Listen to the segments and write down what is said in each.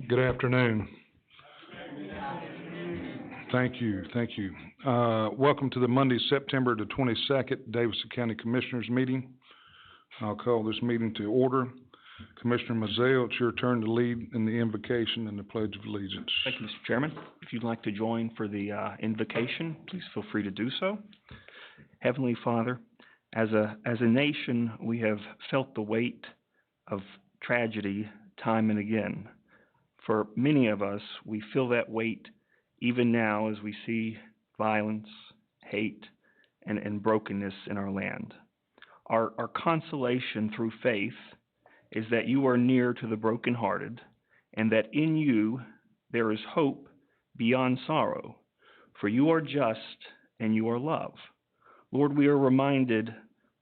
Good afternoon. Thank you. Welcome to the Monday, September the 22nd, Davidson County Commissioners meeting. I'll call this meeting to order. Commissioner Mazzeo, it's your turn to lead in the invocation and the Pledge of Allegiance. Thank you, Mr. Chairman. If you'd like to join for the invocation, please feel free to do so. Heavenly Father, as a nation, we have felt the weight of tragedy time and again. For many of us, we feel that weight even now as we see violence, hate, and brokenness in our land. Our consolation through faith is that you are near to the brokenhearted, and that in you there is hope beyond sorrow, for you are just and you are love. Lord, we are reminded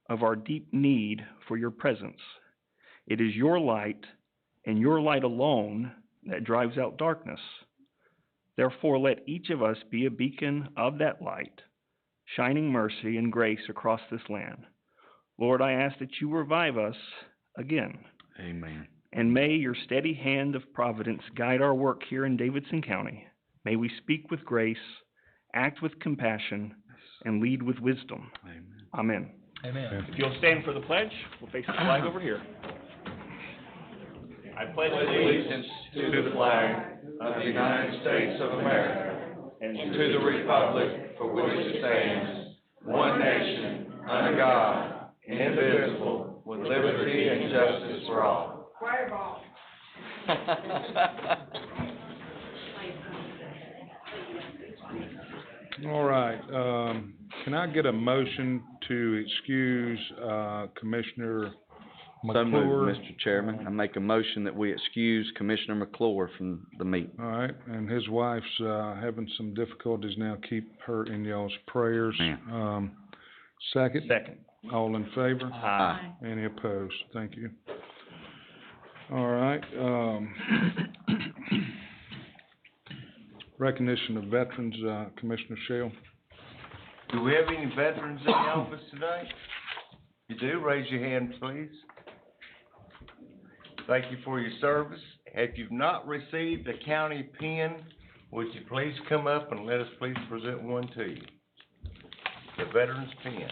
of our deep need for your presence. It is your light and your light alone that drives out darkness. Therefore, let each of us be a beacon of that light, shining mercy and grace across this land. Lord, I ask that you revive us again. Amen. And may your steady hand of providence guide our work here in Davidson County. May we speak with grace, act with compassion, and lead with wisdom. Amen. Amen. Amen. If you'll stand for the pledge, we'll face the flag over here. I pledge allegiance to the flag of the United States of America and to the republic for which it stands, one nation, under God, indivisible, with liberty and justice for all. All right. Can I get a motion to excuse Commissioner So moved, McClure? Mr. Chairman. I make a motion that we excuse Commissioner McClure from the meeting. All right, and his wife's having some difficulties now. Keep her in y'all's prayers. Second? Second. All in favor? Aye. Any opposed? Thank you. All right. Recognition of veterans, Commissioner Shell. Do we have any veterans in the office today? You do, raise your hand, please. Thank you for your service. If you've not received a county pin, would you please come up and let us please present one to you? The veteran's pin.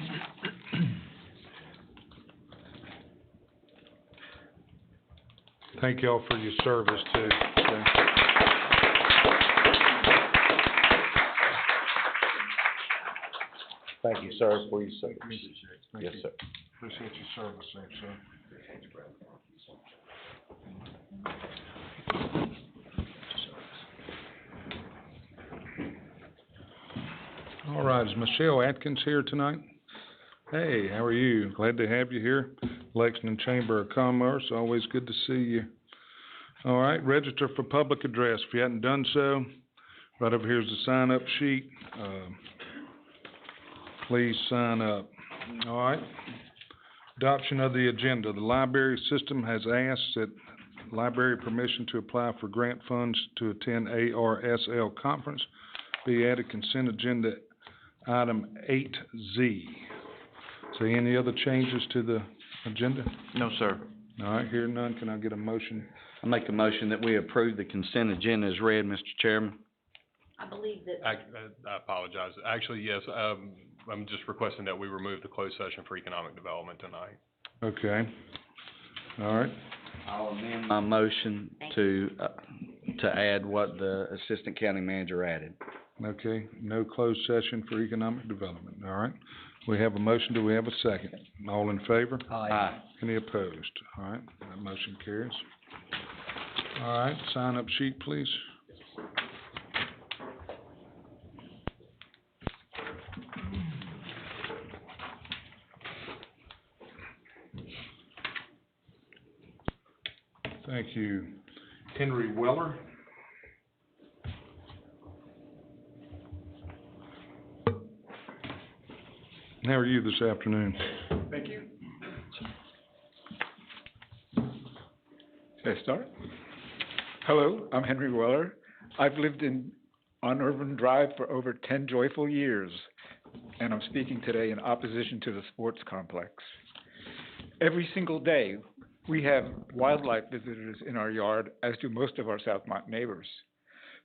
Thank y'all for your service too. Okay. Thank you, sir, for your service. Yes, sir. Appreciate your service, sir. All right, is Michelle Atkins here tonight? Hey, how are you? Glad to have you here. Lexington Chamber of Commerce, always good to see you. All right, register for public address. If you hadn't done so, right over here is the sign-up sheet. Please sign up. All right. Adoption of the agenda. The library system has asked that library permission to apply for grant funds to attend ARSL conference be added consent agenda item 8Z. So any other changes to the agenda? No, sir. All right, hearing none, can I get a motion? I make a motion that we approve the consent agenda as read, Mr. Chairman. I believe that. I apologize. Actually, yes, I'm just requesting that we remove the closed session for economic development tonight. Okay. All right. I'll amend my motion to add what the Assistant County Manager added. Okay, no closed session for economic development. All right. We have a motion. Do we have a second? All in favor? Aye. Any opposed? All right, that motion carries. All right, sign up sheet, please. Thank you. Henry Weller. How are you this afternoon? Thank you. Should I start? Hello, I'm Henry Weller. I've lived on Irvin Drive for over 10 joyful years, and I'm speaking today in opposition to the sports complex. Every single day, We have wildlife visitors in our yard, as do most of our Southmont neighbors.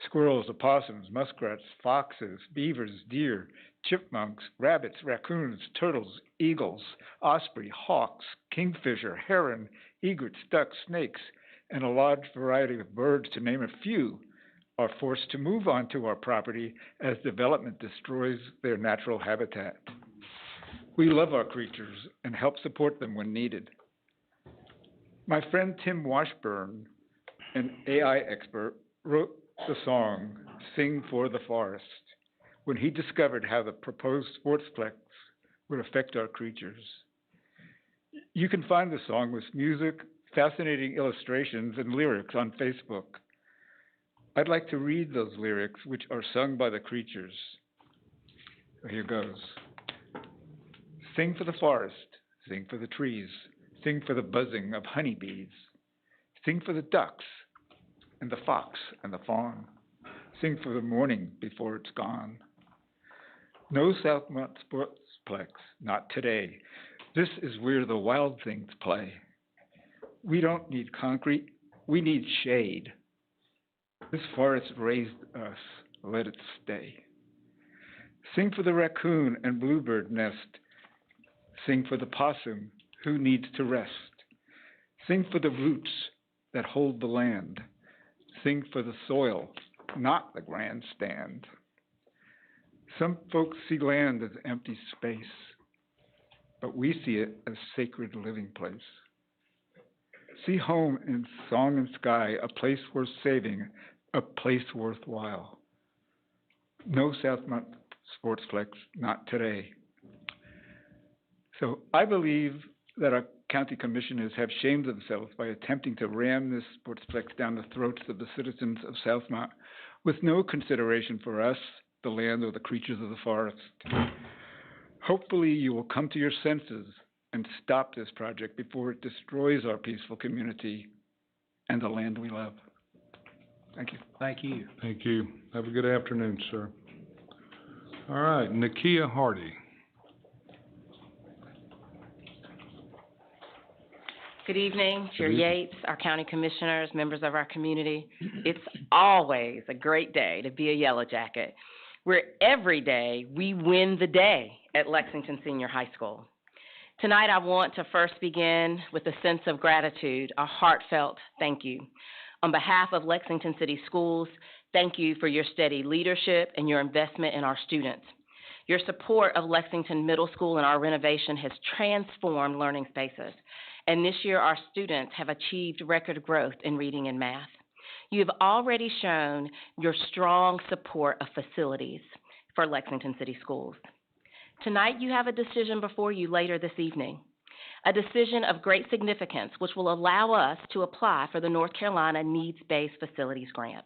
Squirrels, opossums, muskrats, foxes, beavers, deer, chipmunks, rabbits, raccoons, turtles, eagles, osprey, hawks, kingfisher, heron, egrets, ducks, snakes, and a large variety of birds, to name a few, are forced to move onto our property as development destroys their natural habitat. We love our creatures and help support them when needed. My friend Tim Washburn, an AI expert, wrote the song Sing for the Forest when he discovered how the proposed sportsplex would affect our creatures. You can find the song with music, fascinating illustrations, and lyrics on Facebook. I'd like to read those lyrics, which are sung by the creatures. Here goes. Sing for the forest, sing for the trees, sing for the buzzing of honeybees, sing for the ducks and the fox and the fawn, sing for the morning before it's gone. No Southmont sportsplex, not today. This is where the wild things play. We don't need concrete, we need shade. This forest raised us, let it stay. Sing for the raccoon and bluebird nest. Sing for the possum who needs to rest. Sing for the roots that hold the land. Sing for the soil, not the grandstand. Some folks see land as empty space, but we see it as sacred living place. See home in song and sky, a place worth saving, a place worthwhile. No Southmont sportsplex, not today. So I believe that our county commissioners have shamed themselves by attempting to ram this sportsplex down the throats of the citizens of Southmont with no consideration for us, the land, or the creatures of the forest. Hopefully you will come to your senses and stop this project before it destroys our peaceful community and the land we love. Thank you. Thank you. Thank you. Have a good afternoon, sir. All right, Nakia Hardy. Good evening, Chair Yates, our county commissioners, members of our community. It's always a great day to be a Yellow Jacket, where every day we win the day at Lexington Senior High School. Tonight I want to first begin with a sense of gratitude, a heartfelt thank you. On behalf of Lexington City Schools, thank you for your steady leadership and your investment in our students. Your support of Lexington Middle School and our renovation has transformed learning spaces. And this year, our students have achieved record growth in reading and math. You have already shown your strong support of facilities for Lexington City Schools. Tonight, you have a decision before you later this evening, a decision of great significance which will allow us to apply for the North Carolina Needs-Based Facilities Grant.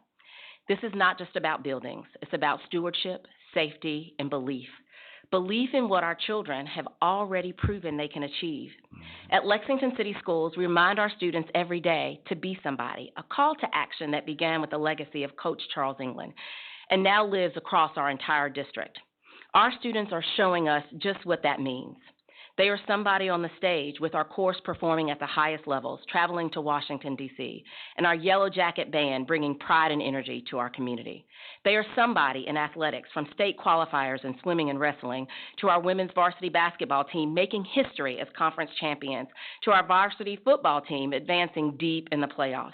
This is not just about buildings. It's about stewardship, safety, and belief. Belief in what our children have already proven they can achieve. At Lexington City Schools, we remind our students every day to be somebody, a call to action that began with the legacy of Coach Charles England and now lives across our entire district. Our students are showing us just what that means. They are somebody on the stage with our course performing at the highest levels, traveling to Washington, D.C., and our Yellow Jacket band bringing pride and energy to our community. They are somebody in athletics, from state qualifiers in swimming and wrestling, to our women's varsity basketball team making history as conference champions, to our varsity football team advancing deep in the playoffs.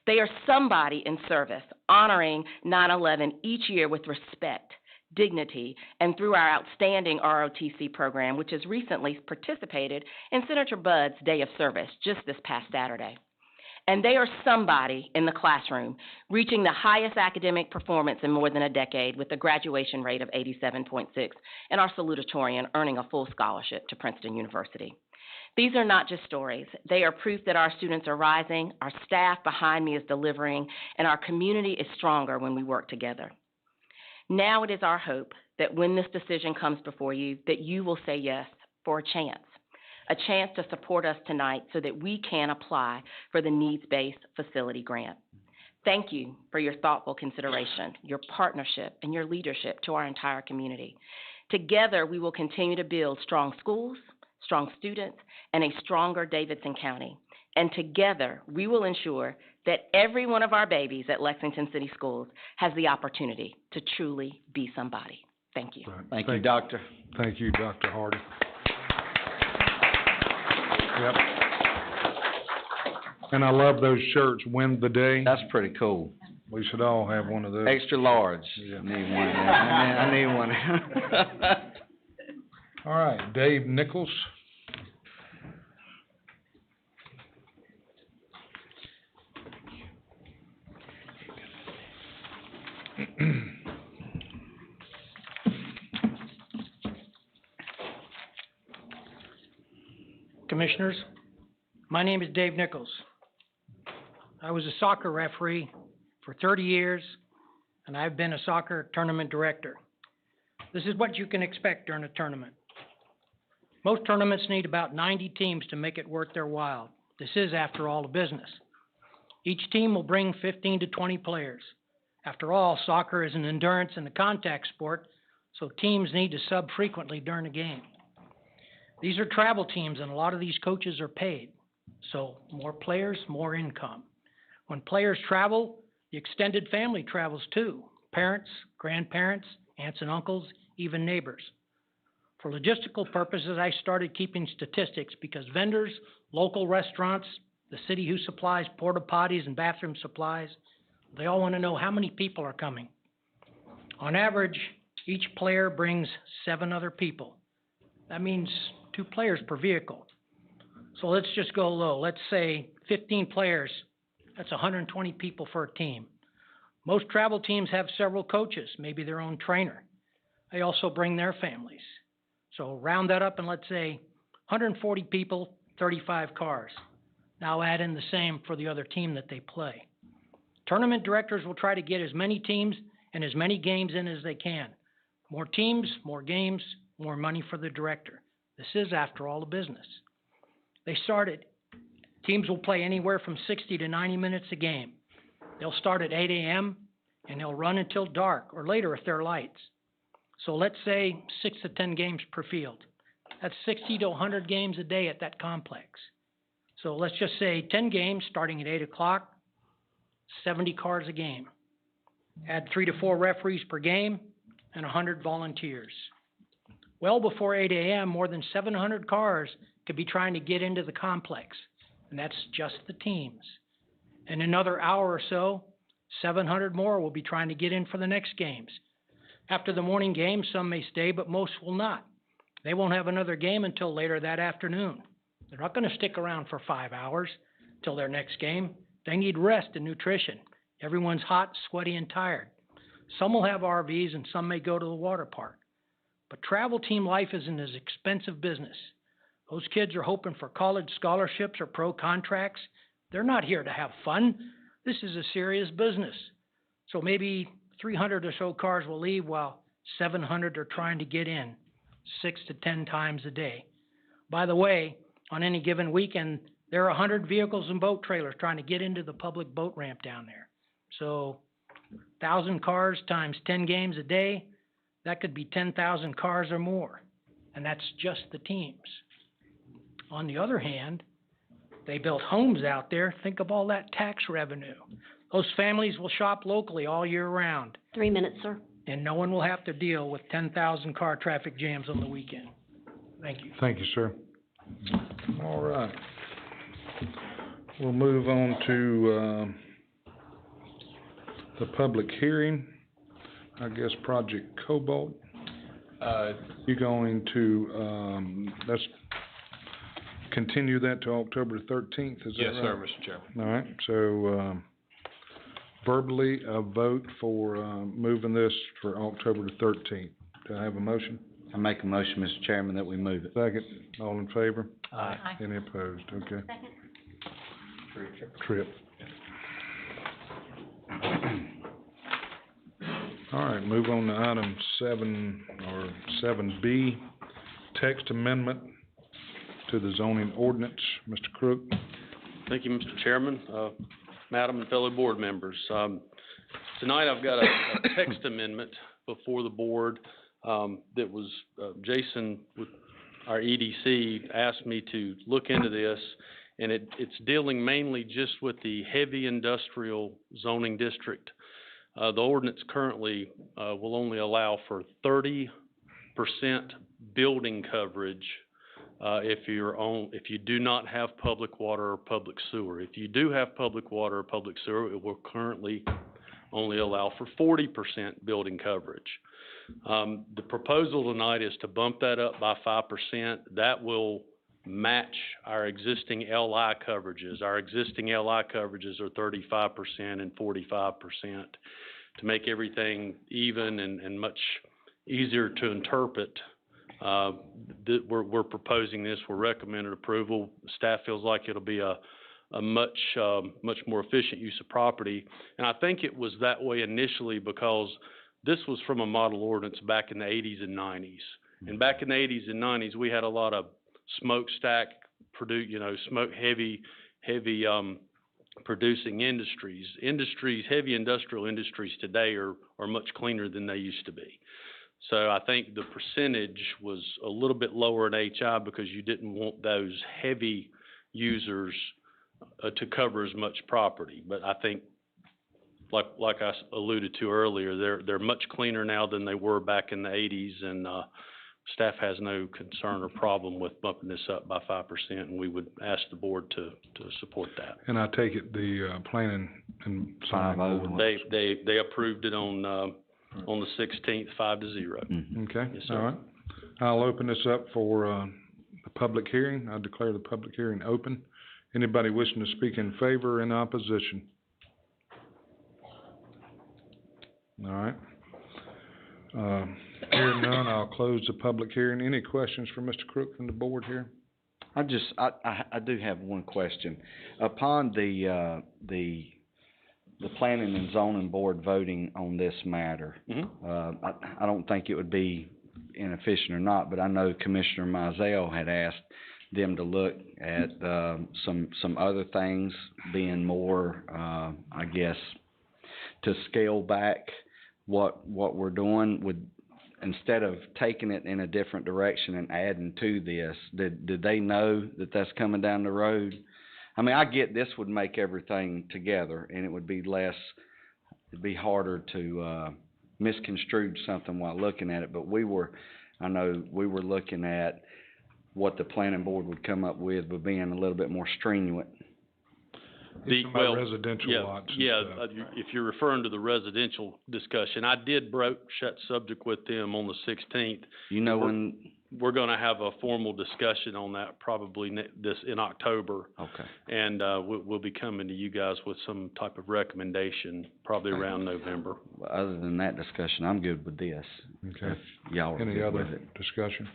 They are somebody in service, honoring 9/11 each year with respect, dignity, and through our outstanding ROTC program, which has recently participated in Senator Budd's Day of Service just this past Saturday. And they are somebody in the classroom, reaching the highest academic performance in more than a decade with a graduation rate of 87.6, and our salutatorian earning a full scholarship to Princeton University. These are not just stories. They are proof that our students are rising, our staff behind me is delivering, and our community is stronger when we work together. Now it is our hope that when this decision comes before you, that you will say yes for a chance to support us tonight so that we can apply for the needs-based facility grant. Thank you for your thoughtful consideration, your partnership, and your leadership to our entire community. Together, we will continue to build strong schools, strong students, and a stronger Davidson County. And together, we will ensure that every one of our babies at Lexington City Schools has the opportunity to truly be somebody. Thank you. Right. Thank you, Doctor. Thank you, Dr. Hardy. Yep. And I love those shirts, Win the Day. That's pretty cool. We should all have one of those. Extra large. Yeah. Need one. I need one. All right, Dave Nichols. Commissioners, my name is Dave Nichols. I was a soccer referee for 30 years, and I've been a soccer tournament director. This is what you can expect during a tournament. Most tournaments need about 90 teams to make it worth their while. This is, after all, a business. Each team will bring 15 to 20 players. After all, soccer is an endurance and a contact sport, so teams need to sub frequently during a game. These are travel teams, and a lot of these coaches are paid. So more players, more income. When players travel, the extended family travels too. Parents, grandparents, aunts and uncles, even neighbors. For logistical purposes, I started keeping statistics because vendors, local restaurants, the city who supplies porta potties and bathroom supplies, they all want to know how many people are coming. On average, each player brings 7 other people. That means 2 players per vehicle. So let's just go low. Let's say 15 players. That's 120 people for a team. Most travel teams have several coaches, maybe their own trainer. They also bring their families. So round that up and let's say 140 people, 35 cars. Now add in the same for the other team that they play. Tournament directors will try to get as many teams and as many games in as they can. More teams, more games, more money for the director. This is, after all, a business. Teams will play anywhere from 60 to 90 minutes a game. They'll start at 8 a.m. and they'll run until dark or later if there are lights. So let's say 6 to 10 games per field. That's 60 to 100 games a day at that complex. So let's just say 10 games starting at 8 o'clock, 70 cars a game. Add 3 to 4 referees per game and 100 volunteers. Well before 8 a.m., more than 700 cars could be trying to get into the complex, and that's just the teams. In another hour or so, 700 more will be trying to get in for the next games. After the morning game, some may stay, but most will not. They won't have another game until later that afternoon. They're not going to stick around for 5 hours till their next game. They need rest and nutrition. Everyone's hot, sweaty, and tired. Some will have RVs and some may go to the water park. But travel team life is an expensive business. Those kids are hoping for college scholarships or pro contracts. They're not here to have fun. This is a serious business. So maybe 300 or so cars will leave while 700 are trying to get in 6 to 10 times a day. By the way, on any given weekend, there are 100 vehicles and boat trailers trying to get into the public boat ramp down there. So 1,000 cars times 10 games a day, that could be 10,000 cars or more. And that's just the teams. On the other hand, they built homes out there. Think of all that tax revenue. Those families will shop locally all year round. 3 minutes, sir. And no one will have to deal with 10,000 car traffic jams on the weekend. Thank you. Thank you, sir. All right. We'll move on to the public hearing. I guess Project Cobalt. You're going to, let's continue that to October 13th, is that right? Yes, sir, Mr. Chairman. All right, so verbally, a vote for moving this for October the 13th. Do I have a motion? I make a motion, Mr. Chairman, that we move it. Second, all in favor? Aye. Any opposed? Okay. Second. Tripp. All right, move on to item 7B, text amendment to the zoning ordinance. Mr. Crook? Thank you, Mr. Chairman, Madam and fellow board members. Tonight I've got a text amendment before the board that was, Jason with our EDC asked me to look into this and it's dealing mainly just with the heavy industrial zoning district. The ordinance currently, will only allow for 30% building coverage, if you do not have public water or public sewer. If you do have public water or public sewer, it will currently only allow for 40% building coverage. The proposal tonight is to bump that up by 5%. That will match our existing LI coverages. Our existing LI coverages are 35% and 45%. To make everything even and much easier to interpret, we're proposing this. We're recommending approval. Staff feels like it'll be a much more efficient use of property. And I think it was that way initially because this was from a model ordinance back in the 80s and 90s. And back in the 80s and 90s, we had a lot of smokestack, smoke heavy producing industries. Heavy industrial industries today are much cleaner than they used to be. So I think the percentage was a little bit lower in HI because you didn't want those heavy users to cover as much property. But I think, like I alluded to earlier, they're much cleaner now than they were back in the 80s, and staff has no concern or problem with bumping this up by 5%, and we would ask the board to support that. And I take it the planning and zoning board. They approved it on the 16th, 5-0. Okay, Yes, sir. all right. I'll open this up for the public hearing. I declare the public hearing open. Anybody wishing to speak in favor or in opposition? All right. Hearing none, I'll close the public hearing. Any questions for Mr. Crook from the board here? I do have one question. Upon the planning and zoning board voting on this matter, I don't think it would be inefficient or not, but I know Commissioner Mizell had asked them to look at some other things, being more, I guess, to scale back what we're doing. Instead of taking it in a different direction and adding to this, did they know that that's coming down the road? I mean, I get this would make everything together, and it would be it'd be harder to misconstrue something while looking at it, but I know we were looking at what the planning board would come up with being a little bit more strenuous. Residential lots. If you're referring to the residential discussion, I did broach that subject with them on the 16th. You know when we're going to have a formal discussion on that probably in October. Okay. And we'll be coming to you guys with some type of recommendation probably around November. Well, other than that discussion, I'm good with this. Okay. If y'all are Any good other with it. discussion?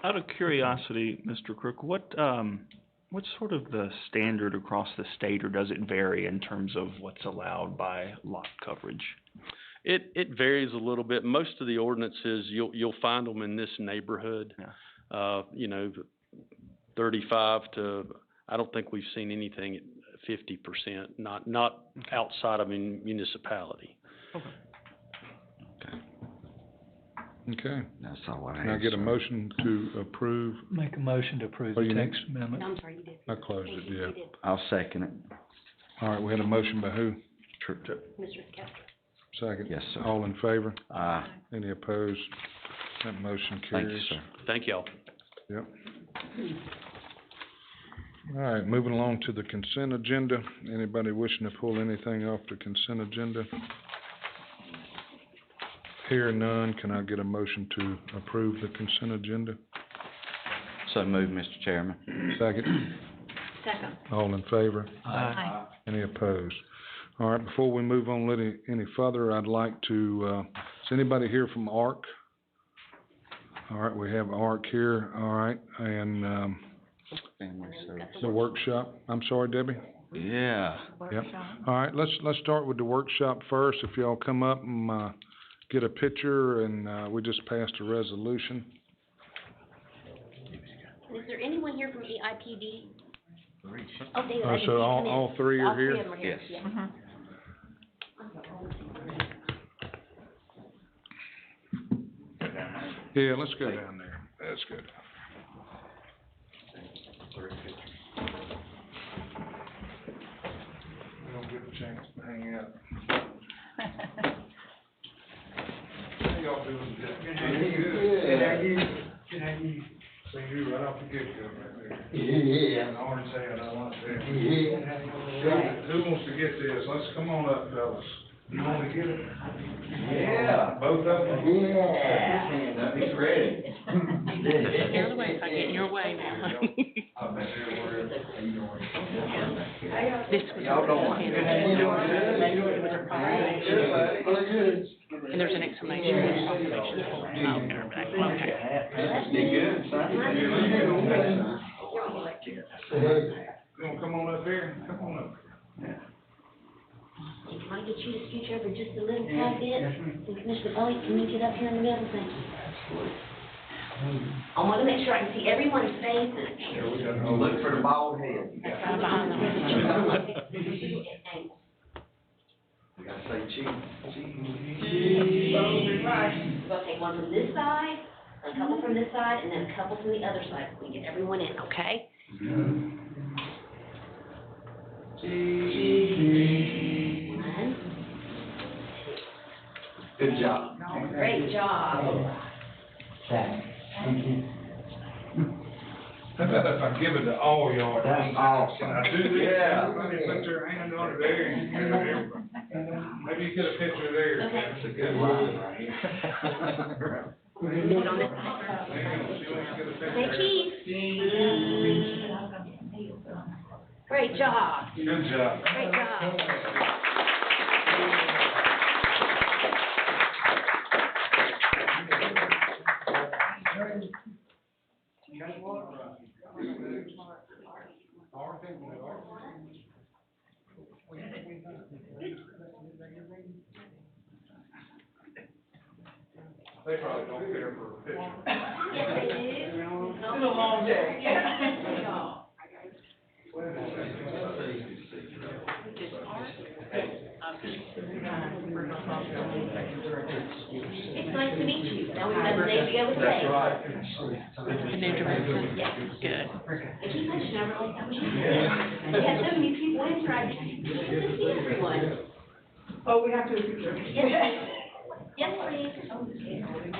Out of curiosity, Mr. Crook, what's sort of the standard across the state, or does it vary in terms of what's allowed by lot coverage? It varies a little bit. Most of the ordinances, you'll find them in this neighborhood. Yeah. 35 to, I don't think we've seen anything at 50%, not outside of a municipality. Okay. That's all I have. Can I get a motion to approve? Make a motion to approve the text amendment. I'm sorry, you did. I closed it, yeah. You did. I'll second it. All right, we had a motion by who? Mr. Castro. Second. Yes, sir. All in favor? Aye. Any opposed? That motion Thank carries. you, sir. Thank y'all. Yep. All right, moving along to the consent agenda. Anybody wishing to pull anything off the consent agenda? Hearing none, can I get a motion to approve the consent agenda? So moved, Mr. Chairman. Second. Second. All in favor? Aye. Any opposed? All right, before we move on any further, I'd like to, is anybody here from ARC? All right, we have ARC here, all right, and, Family service. the workshop. I'm sorry, Debbie? Yeah. Yep. All right, let's start with the workshop first. If y'all come up and, get a picture, and, we just passed a resolution. Is there anyone here from EIPD? Oh, David, I didn't see So you come in. all three are here? All three of them are here, Yes. yeah. Yeah, let's go down there. That's good. y'all doing today? Seen you right off the get-go right there. Yeah. Orange hat, I like that. Who wants to get this? Let's, come on up, fellas. You wanna get it? Yeah. Both of them? Yeah. He's ready. Get out of the way, if I get in your way now. This was. Y'all don't mind. And there's an explanation, proclamation, okay. Be good, son. You wanna come on up here? Come on up. Can I get you to scooch over just a little tad bit? And Commissioner Boyd, can you get up here in the middle? Thank you. I want to make sure I can see everyone's faces. Look for the bald head. That's right behind them. We gotta say cheese. We're gonna take one from this side, a couple from this side, and then a couple from the other side, so we get everyone in, okay? One. Good job. Great job. How about if I give it to all y'all? That's awesome. Can I do this? Yeah. Everybody put their hand on it there and give it to everybody. Maybe you get a picture there. Okay. That's a good line right here. Get on this side. Say cheese. Great job. Good job. Great job. They probably don't care for a picture. Yes, they do. It's been a long day. It's nice to meet you. Now we have a name to go with That's Dave. right. The new director? Yes. Good. It's just nice to never like that. We have so many people in here, I just see everyone. Oh, we have to. Yes, yes, please.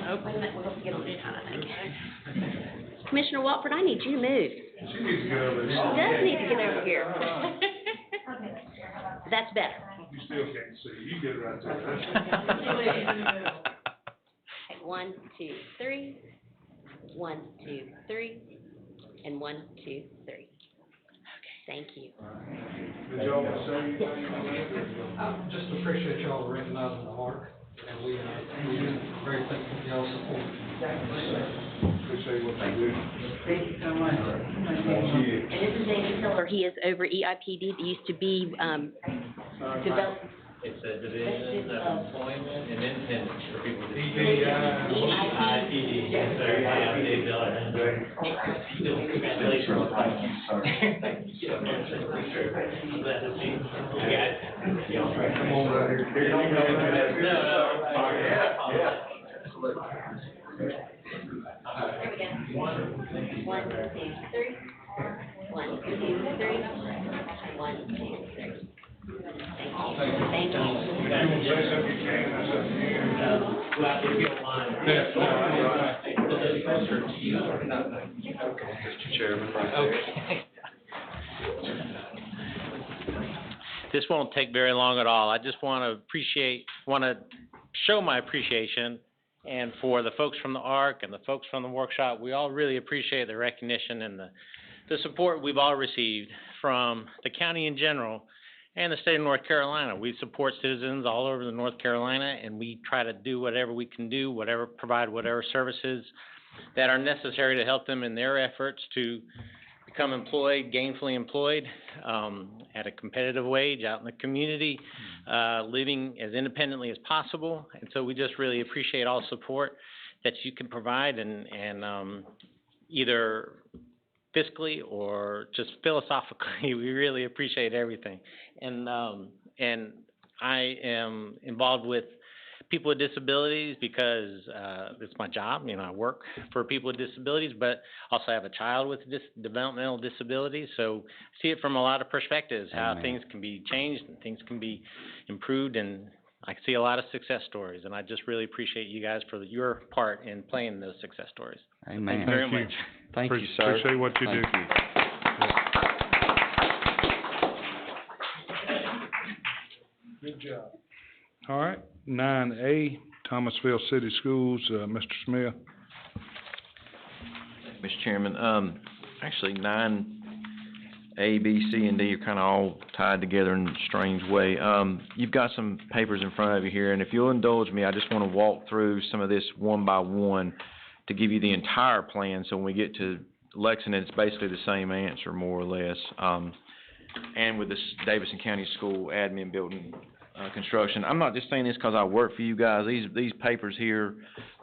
Oh, wait a minute, we'll have to get on this side, I think. Commissioner Watford, I need you to move. She needs to get over She there. does need to get over here. That's better. You still can't see. You get it right there. Okay, 1, 2, 3. 1, 2, 3. And 1, 2, 3. Thank you. Did y'all want to say anything? Just appreciate y'all recognizing the art, and we're very thankful for y'all's support. Appreciate what you do. Thank you so much. And this is David Tiller. He is over EIPD. It used to be, developed. It's a division of employment and independence for people with EIPD. EIPD, yes, sir, yeah, Dave Miller. Congratulations. Thank you so much. I'm glad to see you guys. Come on right here. No, Yeah. Here we go. 1, 2, 3. 1, 2, 3. 1, 2, 3. Thank you. Thank you. You want to say something, you can. That's up to you. Well, if you don't mind. Mr. Chairman. Okay. This won't take very long at all. I just want to show my appreciation, and for the folks from the ARC and the folks from the workshop, we all really appreciate the recognition and the support we've all received from the county in general and the state of North Carolina. We support citizens all over the North Carolina, and we try to do whatever we can do, provide whatever services that are necessary to help them in their efforts to become gainfully employed, at a competitive wage out in the community, living as independently as possible. And so we just really appreciate all support that you can provide, and either fiscally or just philosophically, we really appreciate everything. And I am involved with people with disabilities because it's my job. I work for people with disabilities, but also have a child with developmental disabilities. So I see it from a lot of perspectives, how things can be changed and things can be improved. And I see a lot of success stories, and I just really appreciate you guys for your part in playing those success stories. Amen. Thank you very much. Thank you, sir. Appreciate what you do. Thank you. Good job. All right, 9A, Thomasville City Schools, Mr. Smith. Mr. Chairman, actually 9A, B, C, and D are kind of all tied together in a strange way. You've got some papers in front of you here, and if you'll indulge me, I just want to walk through some of this one by one to give you the entire plan, so when we get to Lexington, it's basically the same answer, more or less. And with this Davidson County School admin building construction. I'm not just saying this because I work for you guys. These papers here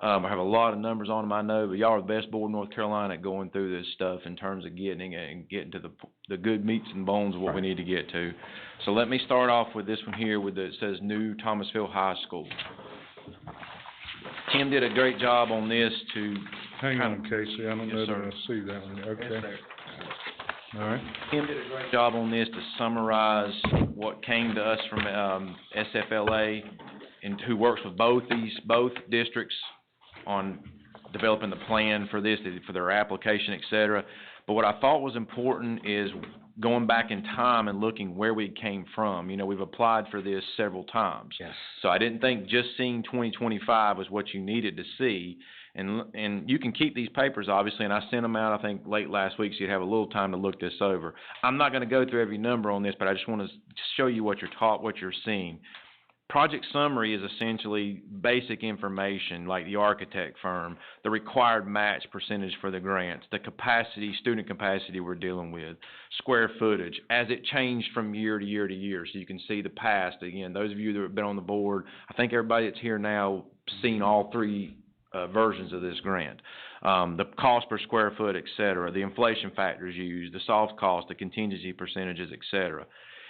have a lot of numbers on them, I know, but y'all are the best board in North Carolina at going through this stuff in terms of getting to the good meats and bones of what we need to get to. So let me start off with this one here it says New Thomasville High School. Tim did a great job on this to... Hang on, Casey, I don't know Yes, that sir. I see that one. Okay. Yes, sir. All right. Tim did a great job on this to summarize what came to us from SFLA, and who works with both districts on developing the plan for this, for their application, et cetera. But what I thought was important is going back in time and looking where we came from. You know, we've applied for this several times. Yes. So I didn't think just seeing 2025 was what you needed to see. And you can keep these papers, obviously, and I sent them out, I think, late last week, so you'd have a little time to look this over. I'm not going to go through every number on this, but I just want to show you what you're taught, what you're seeing. Project summary is essentially basic information, like the architect firm, the required match percentage for the grants, the capacity, student capacity we're dealing with, square footage, as it changed from year to year to year, so you can see the past. Again, those of you that have been on the board, I think everybody that's here now seen all three versions of this grant. The cost per square foot, et cetera, the inflation factors used, the soft cost, the contingency percentages, et cetera.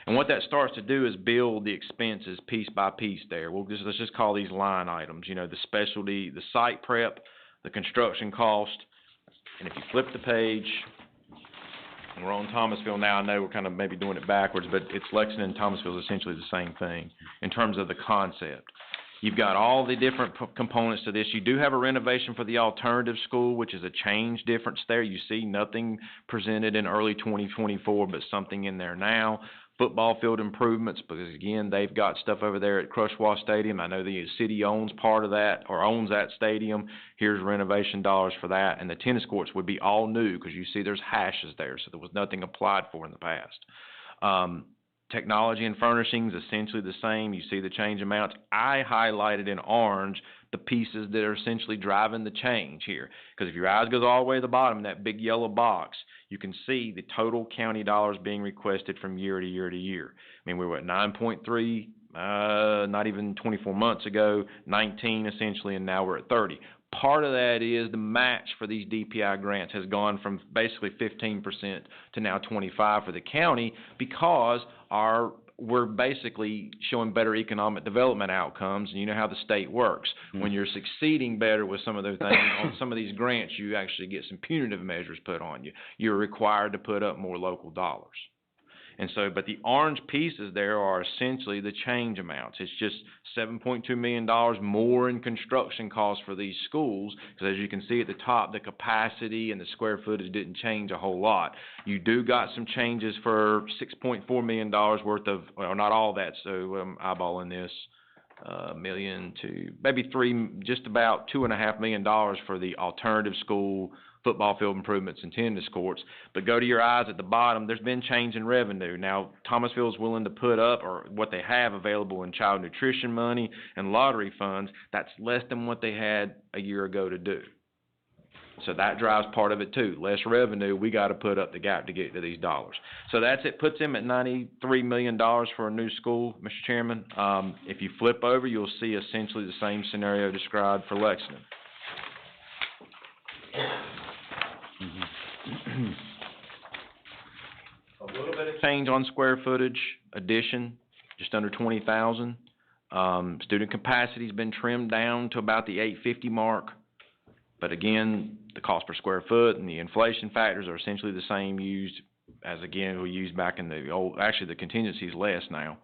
And what that starts to do is build the expenses piece by piece there. Let's just call these line items, you know, the specialty, the site prep, the construction cost. And if you flip the page, and we're on Thomasville now, I know we're kind of maybe doing it backwards, but it's Lexington and Thomasville is essentially the same thing in terms of the concept. You've got all the different components to this. You do have a renovation for the alternative school, which is a change difference there. You see nothing presented in early 2024, but something in there now. Football field improvements, because again, they've got stuff over there at Crushwa Stadium. I know the city owns part of that, or owns that stadium. Here's renovation dollars for that. And the tennis courts would be all new, because you see there's hashes there, so there was nothing applied for in the past. Technology and furnishings, essentially the same. You see the change amounts. I highlighted in orange the pieces that are essentially driving the change here. Because if your eyes goes all the way to the bottom in that big yellow box, you can see the total county dollars being requested from year to year to year. I mean, we were at 9.3, not even 24 months ago, 19 essentially, and now we're at 30. Part of that is the match for these DPI grants has gone from basically 15% to now 25% for the county, because we're basically showing better economic development outcomes, and you know how the state works. When you're succeeding better with some of those things, on some of these grants, you actually get some punitive measures put on you. You're required to put up more local dollars. And so, but the orange pieces there are essentially the change amounts. It's just $7.2 million more in construction costs for these schools, because as you can see at the top, the capacity and the square footage didn't change a whole lot. You do got some changes for $6.4 million worth of, well, not all that, so I'm eyeballing this, million to maybe just about $2.5 million for the alternative school, football field improvements and tennis courts. But go to your eyes at the bottom, there's been change in revenue. Now, Thomasville's willing to put up, or what they have available in child nutrition money and lottery funds, that's less than what they had a year ago to do. So that drives part of it too. Less revenue, we got to put up the gap to get to these dollars. So that's it, puts them at $93 million for a new school, Mr. Chairman. If you flip over, you'll see essentially the same scenario described for Lexington. A little bit of change on square footage addition, just under 20,000. Student capacity's been trimmed down to about the 850 mark. But again, the cost per square foot and the inflation factors are essentially the same used as, again, we used back in the old, actually the contingency is less now.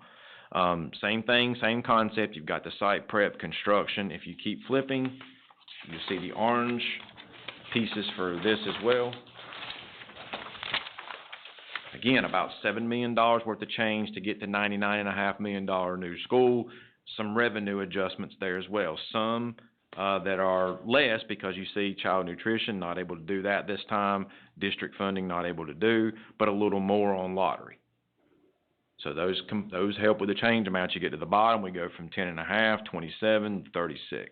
Same thing, same concept. You've got the site prep construction. If you keep flipping, you see the orange pieces for this as well. Again, about $7 million worth of change to get to $99.5 million new school. Some revenue adjustments there as well. Some that are less because you see child nutrition not able to do that this time, district funding not able to do, but a little more on lottery. So those help with the change amounts. You get to the bottom, we go from 10.5, 27, 36.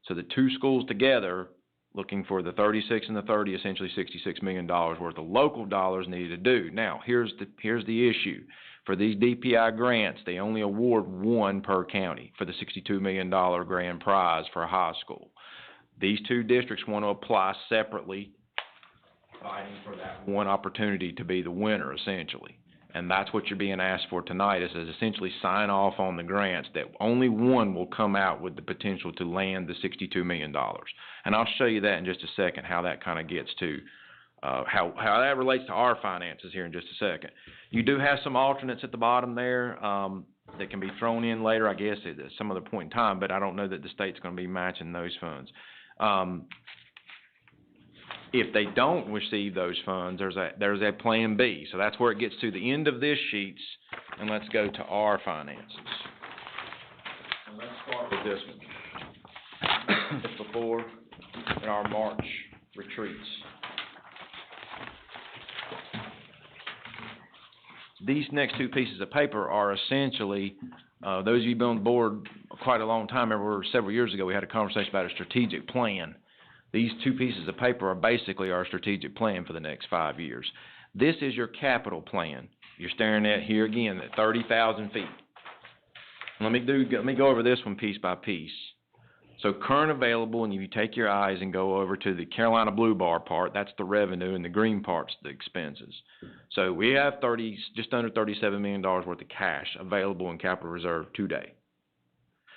So the two schools together, looking for the 36 and the 30, essentially $66 million worth of local dollars needed to do. Now, here's the issue. For these DPI grants, they only award one per county for the $62 million grand prize for a high school. These two districts want to apply separately, fighting for that one opportunity to be the winner, essentially. And that's what you're being asked for tonight, is essentially sign off on the grants that only one will come out with the potential to land the $62 million. And I'll show you that in just a second, how that kind of gets to, how that relates to our finances here in just a second. You do have some alternates at the bottom there that can be thrown in later, I guess, at some other point in time, but I don't know that the state's going to be matching those funds. If they don't receive those funds, there's a plan B. So that's where it gets to the end of this sheets, and let's go to our finances. And let's start with this one. Just before in our March retreats. These next two pieces of paper are essentially, those of you who've been on the board quite a long time, remember several years ago we had a conversation about a strategic plan. These two pieces of paper are basically our strategic plan for the next 5 years. This is your capital plan. You're staring at here again at 30,000 feet. Let me go over this one piece by piece. So current available, and if you take your eyes and go over to the Carolina blue bar part, that's the revenue, and the green part's the expenses. So we have just under $37 million worth of cash available in capital reserve today.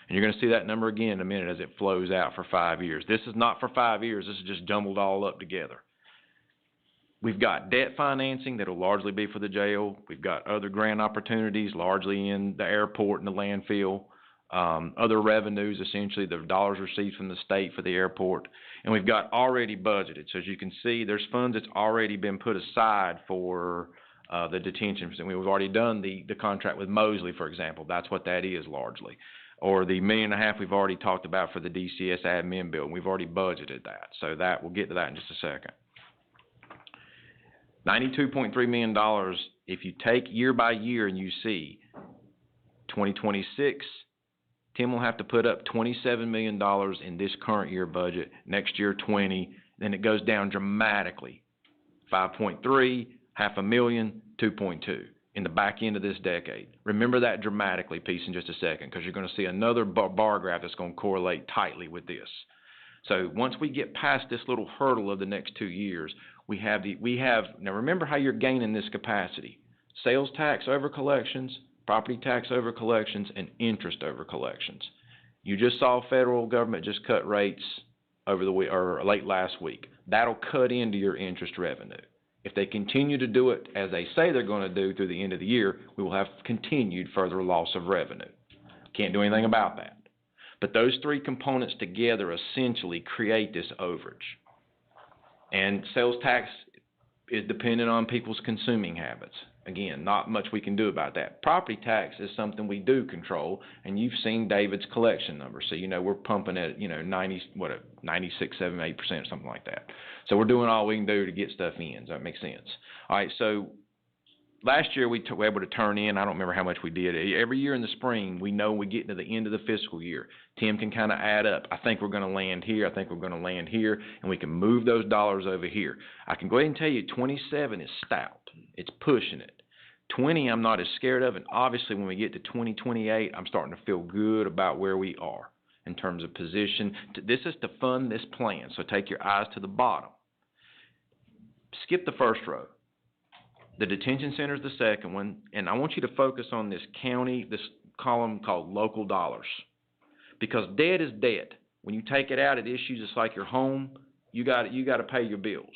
And you're going to see that number again in a minute as it flows out for 5 years. This is not for 5 years. This is just jumbled all up together. We've got debt financing that will largely be for the jail. We've got other grant opportunities, largely in the airport and the landfill. Other revenues, essentially the dollars received from the state for the airport. And we've got already budgeted. So as you can see, there's funds that's already been put aside for the detention facility. We've already done the contract with Mosley, for example. That's what that is largely. Or the $1.5 million we've already talked about for the DCS admin bill. We've already budgeted that. So that we'll get to that in just a second. $92.3 million, if you take year by year and you see 2026, Tim will have to put up $27 million in this current year budget, next year 20, then it goes down dramatically. 5.3, $500,000, 2.2 in the back end of this decade. Remember that dramatically piece in just a second, because you're going to see another bar graph that's going to correlate tightly with this. So once we get past this little hurdle of the next 2 years, we have now remember how you're gaining this capacity. Sales tax over collections, property tax over collections, and interest over collections. You just saw federal government just cut rates over the week, or late last week. That'll cut into your interest revenue. If they continue to do it as they say they're going to do through the end of the year, we will have continued further loss of revenue. Can't do anything about that. But those three components together essentially create this overage. And sales tax is dependent on people's consuming habits. Again, not much we can do about that. Property tax is something we do control, and you've seen David's collection numbers. So, we're pumping at, 96, 7, 8%, something like that. So we're doing all we can do to get stuff in. Does that make sense? All right, so last year we were able to turn in, I don't remember how much we did. Every year in the spring, we know we get to the end of the fiscal year. Tim can kind of add up. I think we're going to land here. I think we're going to land here, and we can move those dollars over here. I can go ahead and tell you 27 is stout. It's pushing it. 20 I'm not as scared of, and obviously when we get to 2028, I'm starting to feel good about where we are in terms of position. This is to fund this plan, so take your eyes to the bottom. Skip the first row. The detention center is the second one, and I want you to focus on this column called local dollars. Because debt is debt. When you take it out, it issues just like your home. You got to pay your bills.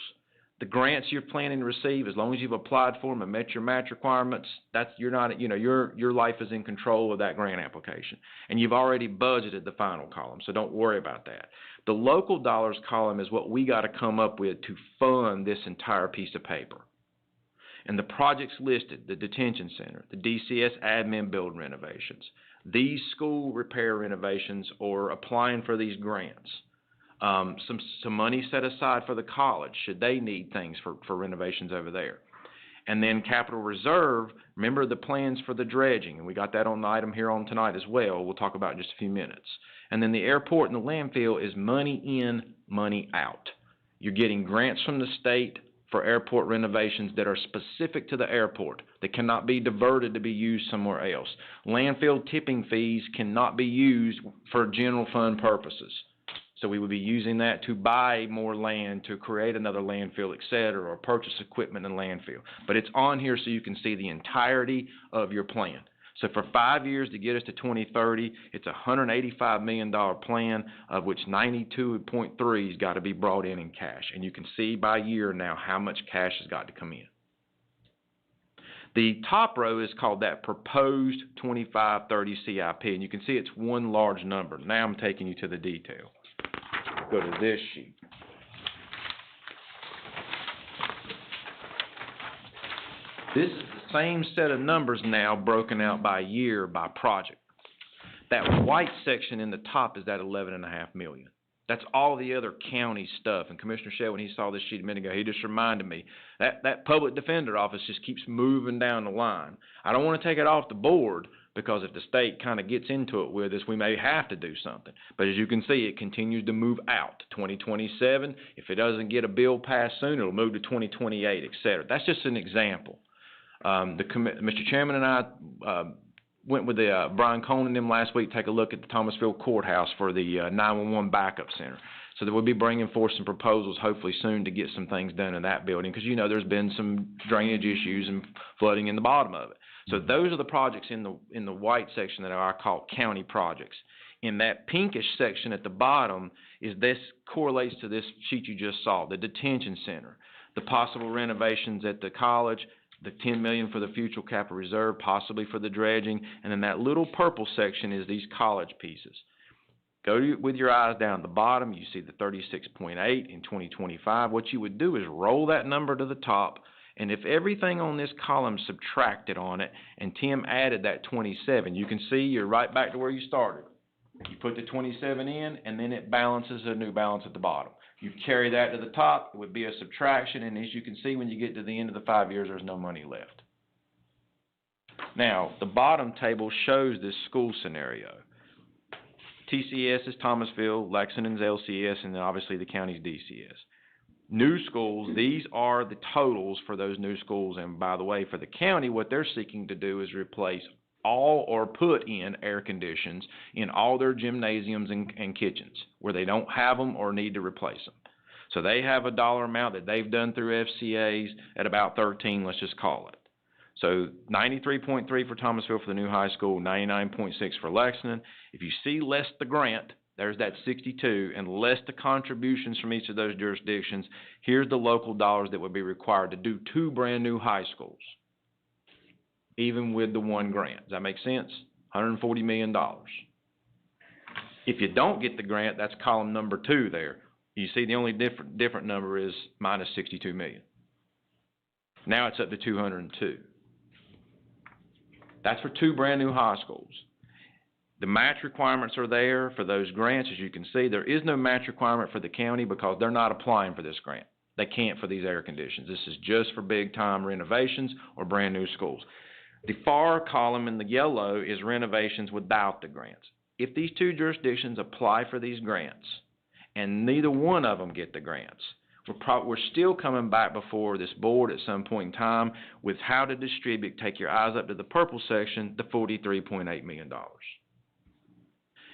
The grants you're planning to receive, as long as you've applied for them and met your match requirements, your life is in control of that grant application. And you've already budgeted the final column, so don't worry about that. The local dollars column is what we got to come up with to fund this entire piece of paper. And the projects listed, the detention center, the DCS admin building renovations, these school repair renovations, or applying for these grants. Some money set aside for the college, should they need things for renovations over there. And then capital reserve, remember the plans for the dredging, and we got that on the item here on tonight as well. We'll talk about in just a few minutes. And then the airport and the landfill is money in, money out. You're getting grants from the state for airport renovations that are specific to the airport, that cannot be diverted to be used somewhere else. Landfill tipping fees cannot be used for general fund purposes. So we would be using that to buy more land, to create another landfill, et cetera, or purchase equipment in landfill. But it's on here so you can see the entirety of your plan. So for 5 years to get us to 2030, it's a $185 million plan, of which 92.3 has got to be brought in cash. And you can see by year now how much cash has got to come in. The top row is called that proposed 25-30 CIP, and you can see it's one large number. Now I'm taking you to the detail. Go to this sheet. This is the same set of numbers now broken out by year, by project. That white section in the top is that $11.5 million. That's all the other county stuff. And Commissioner Shedd, when he saw this sheet a minute ago, he just reminded me that public defender office just keeps moving down the line. I don't want to take it off the board, because if the state kind of gets into it with us, we may have to do something. But as you can see, it continues to move out to 2027. If it doesn't get a bill passed soon, it'll move to 2028, et cetera. That's just an example. Mr. Chairman and I went with Brian Cohn and them last week to take a look at the Thomasville Courthouse for the 911 backup center. So that we'll be bringing forth some proposals hopefully soon to get some things done in that building, because there's been some drainage issues and flooding in the bottom of it. So those are the projects in the white section that I call county projects. In that pinkish section at the bottom correlates to this sheet you just saw, the detention center, the possible renovations at the college, the $10 million for the future capital reserve, possibly for the dredging, and then that little purple section is these college pieces. With your eyes down at the bottom, you see the 36.8 in 2025. What you would do is roll that number to the top, and if everything on this column subtracted on it, and Tim added that 27, you can see you're right back to where you started. You put the 27 in, and then it balances a new balance at the bottom. You carry that to the top, it would be a subtraction, and as you can see, when you get to the end of the 5 years, there's no money left. Now, the bottom table shows this school scenario. TCS is Thomasville, Lexington's LCS, and then obviously the county's DCS. New schools, these are the totals for those new schools, and by the way, for the county, what they're seeking to do is replace all or put in air conditions in all their gymnasiums and kitchens where they don't have them or need to replace them. So they have a dollar amount that they've done through FCAs at about 13, let's just call it. So 93.3 for Thomasville for the new high school, 99.6 for Lexington. If you see less the grant, there's that 62, and less the contributions from each of those jurisdictions, here's the local dollars that would be required to do 2 brand new high schools, even with the 1 grant. Does that make sense? $140 million. If you don't get the grant, that's column number 2 there. You see the only different number is minus $62 million. Now it's up to 202. That's for 2 brand new high schools. The match requirements are there for those grants. As you can see, there is no match requirement for the county because they're not applying for this grant. They can't for these air conditions. This is just for big-time renovations or brand new schools. The far column in the yellow is renovations without the grants. If these 2 jurisdictions apply for these grants and neither one of them get the grants, we're still coming back before this board at some point in time with how to distribute, take your eyes up to the purple section, the $43.8 million.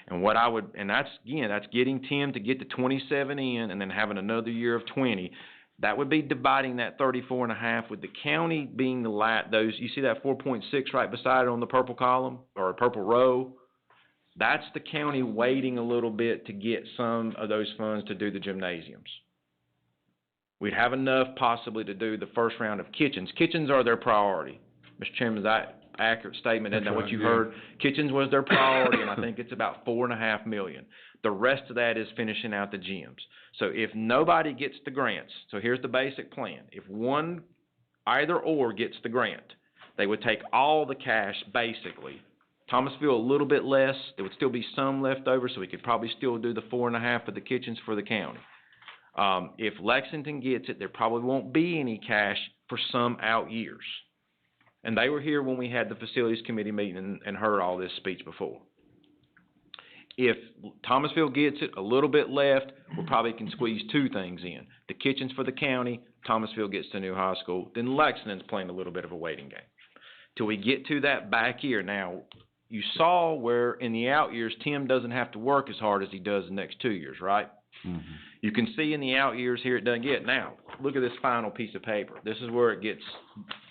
And that's getting Tim to get to 27 in and then having another year of 20. That would be dividing that 34.5 with the county being those, you see that 4.6 right beside it on the purple column or purple row? That's the county waiting a little bit to get some of those funds to do the gymnasiums. We'd have enough possibly to do the first round of kitchens. Kitchens are their priority. Mr. Chairman, is that accurate statement? Isn't that what you heard? Kitchens was their priority, and I think it's about $4.5 million. The rest of that is finishing out the gyms. So if nobody gets the grants, so here's the basic plan. If one, either or gets the grant, they would take all the cash, basically. Thomasville a little bit less. There would still be some left over, so we could probably still do the 4.5 of the kitchens for the county. If Lexington gets it, there probably won't be any cash for some out years. And they were here when we had the facilities committee meeting and heard all this speech before. If Thomasville gets it, a little bit left, we probably can squeeze two things in. The kitchens for the county, Thomasville gets the new high school, then Lexington's playing a little bit of a waiting game. Till we get to that back year. Now, you saw where in the out years, Tim doesn't have to work as hard as he does the next 2 years, right? Mm-hmm. You can see in the out years here it doesn't get. Now, look at this final piece of paper. This is where it gets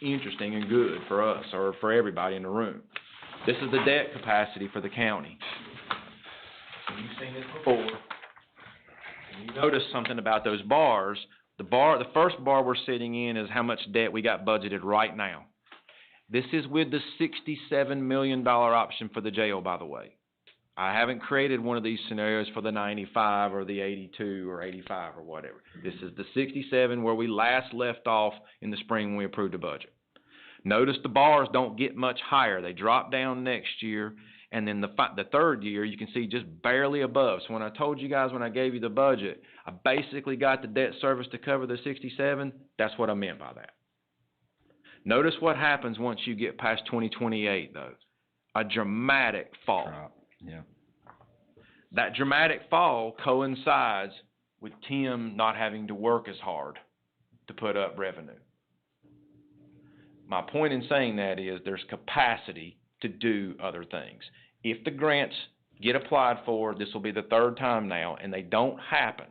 interesting and good for us or for everybody in the room. This is the debt capacity for the county. You've seen this before. And you notice something about those bars. The first bar we're sitting in is how much debt we got budgeted right now. This is with the $67 million option for the jail, by the way. I haven't created one of these scenarios for the 95 or the 82 or 85 or whatever. This is the 67 where we last left off in the spring when we approved the budget. Notice the bars don't get much higher. They drop down next year, and then the third year you can see just barely above. So when I told you guys when I gave you the budget, I basically got the debt service to cover the 67. That's what I meant by that. Notice what happens once you get past 2028, though. A dramatic fall. Yeah. That dramatic fall coincides with Tim not having to work as hard to put up revenue. My point in saying that is there's capacity to do other things. If the grants get applied for, this will be the third time now, and they don't happen,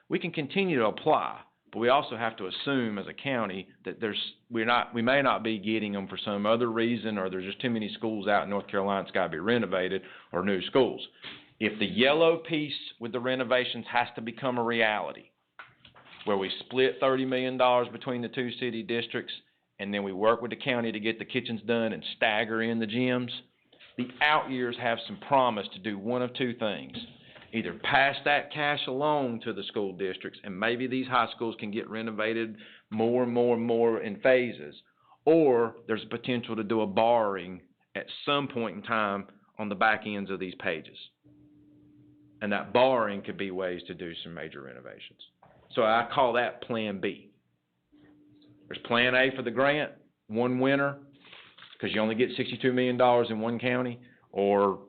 we can continue to apply. But we also have to assume as a county that we may not be getting them for some other reason, or there's just too many schools out in North Carolina that's got to be renovated, or new schools. If the yellow piece with the renovations has to become a reality, where we split $30 million between the two city districts, and then we work with the county to get the kitchens done and stagger in the gyms, the out years have some promise to do one of two things. Either pass that cash along to the school districts, and maybe these high schools can get renovated more and more and more in phases, or there's potential to do a borrowing at some point in time on the back ends of these pages. And that borrowing could be ways to do some major renovations. So I call that Plan B. There's Plan A for the grant, one winner, because you only get $62 million in one county, or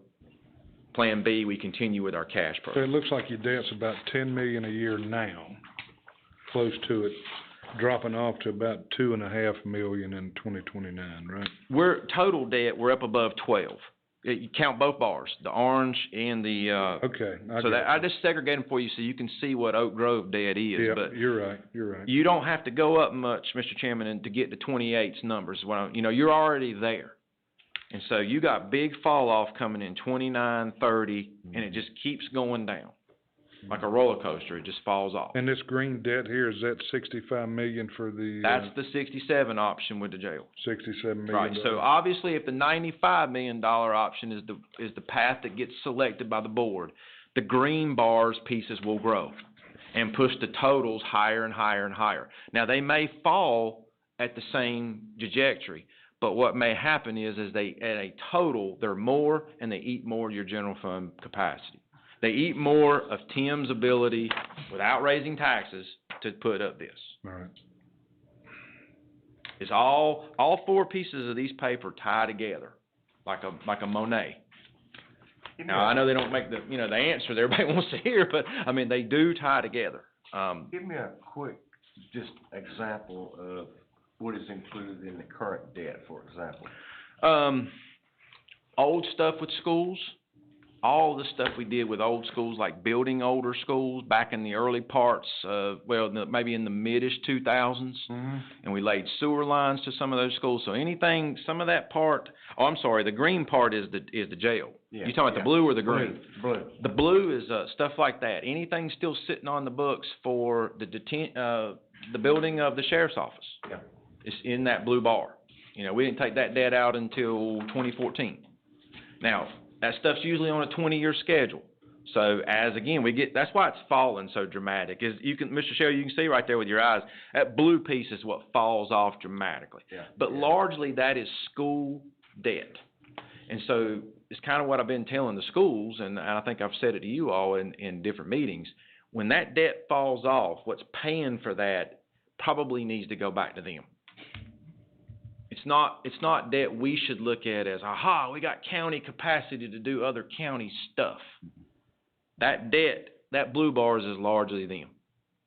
Plan B, we continue with our cash So program. it looks like your debt's about $10 million a year now, close to it, dropping off to about $2.5 million in 2029, right? We're total debt, we're up above 12. You count both bars, the orange and the, Okay. I just segregate them for you so you can see what Oak Grove debt is. Yeah, but you're right. you don't have to go up much, Mr. Chairman, and to get to 28's numbers. Well, you're already there. And so you got big fall off coming in 29, 30, and it just keeps going down. Like a roller coaster, it just falls off. And this green debt here, is that $65 million for the? That's the 67 option with the jail. $67 million. Right, so obviously if the $95 million option is the path that gets selected by the board, the green bars pieces will grow and push the totals higher and higher and higher. Now they may fall at the same trajectory, but what may happen is they, at a total, they're more and they eat more of your general fund capacity. They eat more of Tim's ability, without raising taxes, to put up this. All right. It's all four pieces of these paper tie together, like a Monet. Now, I know they don't make the answer that everybody wants to hear, but, I mean, they do tie together. Give me a quick, just example of what is included in the current debt, for example. Old stuff with schools. All the stuff we did with old schools, like building older schools back in the early parts, maybe in the mid-ish 2000s, and we laid sewer lines to some of those schools. So anything, some of that part, the green part is the jail. Yeah, you talking about the blue or the green? Blue. The blue is stuff like that. Anything still sitting on the books for the the building of the sheriff's office. Yeah. It's in that blue bar. You know, we didn't take that debt out until 2014. Now, that stuff's usually on a 20-year schedule. So as, again, that's why it's fallen so dramatic, is Mr. Shell, you can see right there with your eyes, that blue piece is what falls off dramatically. Yeah. But largely that is school debt. And so it's kind of what I've been telling the schools, and I think I've said it to you all in different meetings. When that debt falls off, what's paying for that probably needs to go back to them. It's not debt we should look at as, aha, we got county capacity to do other county stuff. That debt, that blue bars is largely them.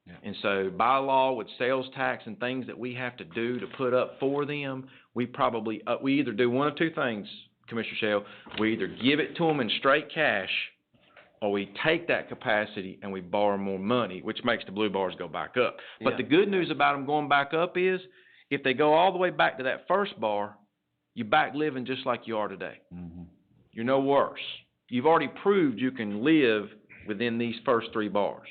Yeah. And so by law, with sales tax and things that we have to do to put up for them, we probably, we either do one of two things, Commissioner Shell. We either give it to them in straight cash, or we take that capacity and we borrow more money, which makes the blue bars go back up. Yeah. But the good news about them going back up is, if they go all the way back to that first bar, you're back living just like you are today. Mm-hmm. You're no worse. You've already proved you can live within these first three bars.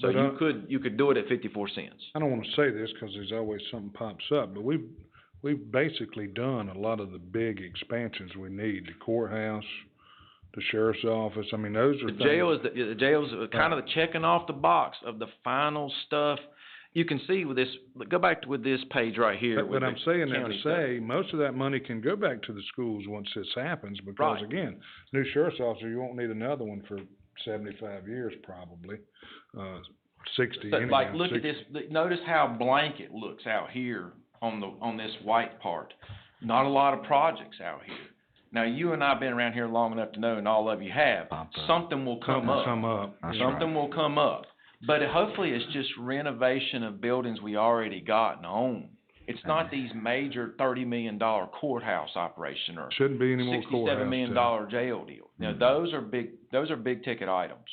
So you could do it at 54 cents. I don't want to say this because there's always something pops up, but we've basically done a lot of the big expansions we need. The courthouse, the sheriff's office. I mean, those are the jail is kind of the checking off the box of the final stuff. You can see with this. Go back with this page right here. But I'm saying that to say most of that money can go back to the schools once this happens, because again, new sheriff's officer, you won't need another one for 75 years probably, 60. But anyhow, look 60. at this. Notice how blank it looks out here on this white part. Not a lot of projects out here. Now, you and I have been around here long enough to know, and all of you have, something will come up. Something will come up. But hopefully it's just renovation of buildings we already got and own. It's not these major $30 million courthouse operation or shouldn't be any more $67 million jail deal. You know, those are big ticket items.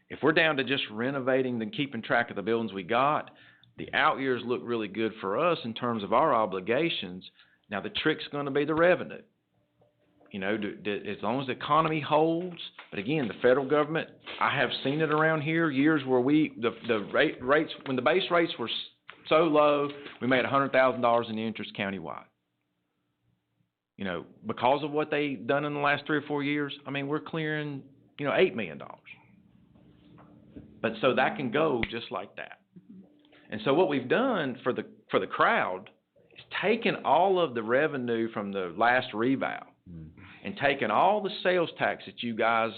If we're down to just renovating and keeping track of the buildings we got, the out years look really good for us in terms of our obligations. Now the trick's going to be the revenue. You know, as long as the economy holds, but again, the federal government, I have seen it around here, years where the rates, when the base rates were so low, we made $100,000 in interest countywide. You know, because of what they done in the last 3 or 4 years, I mean, we're clearing, $8 million. But so that can go just like that. And so what we've done for the crowd is taken all of the revenue from the last revow and taken all the sales tax that you guys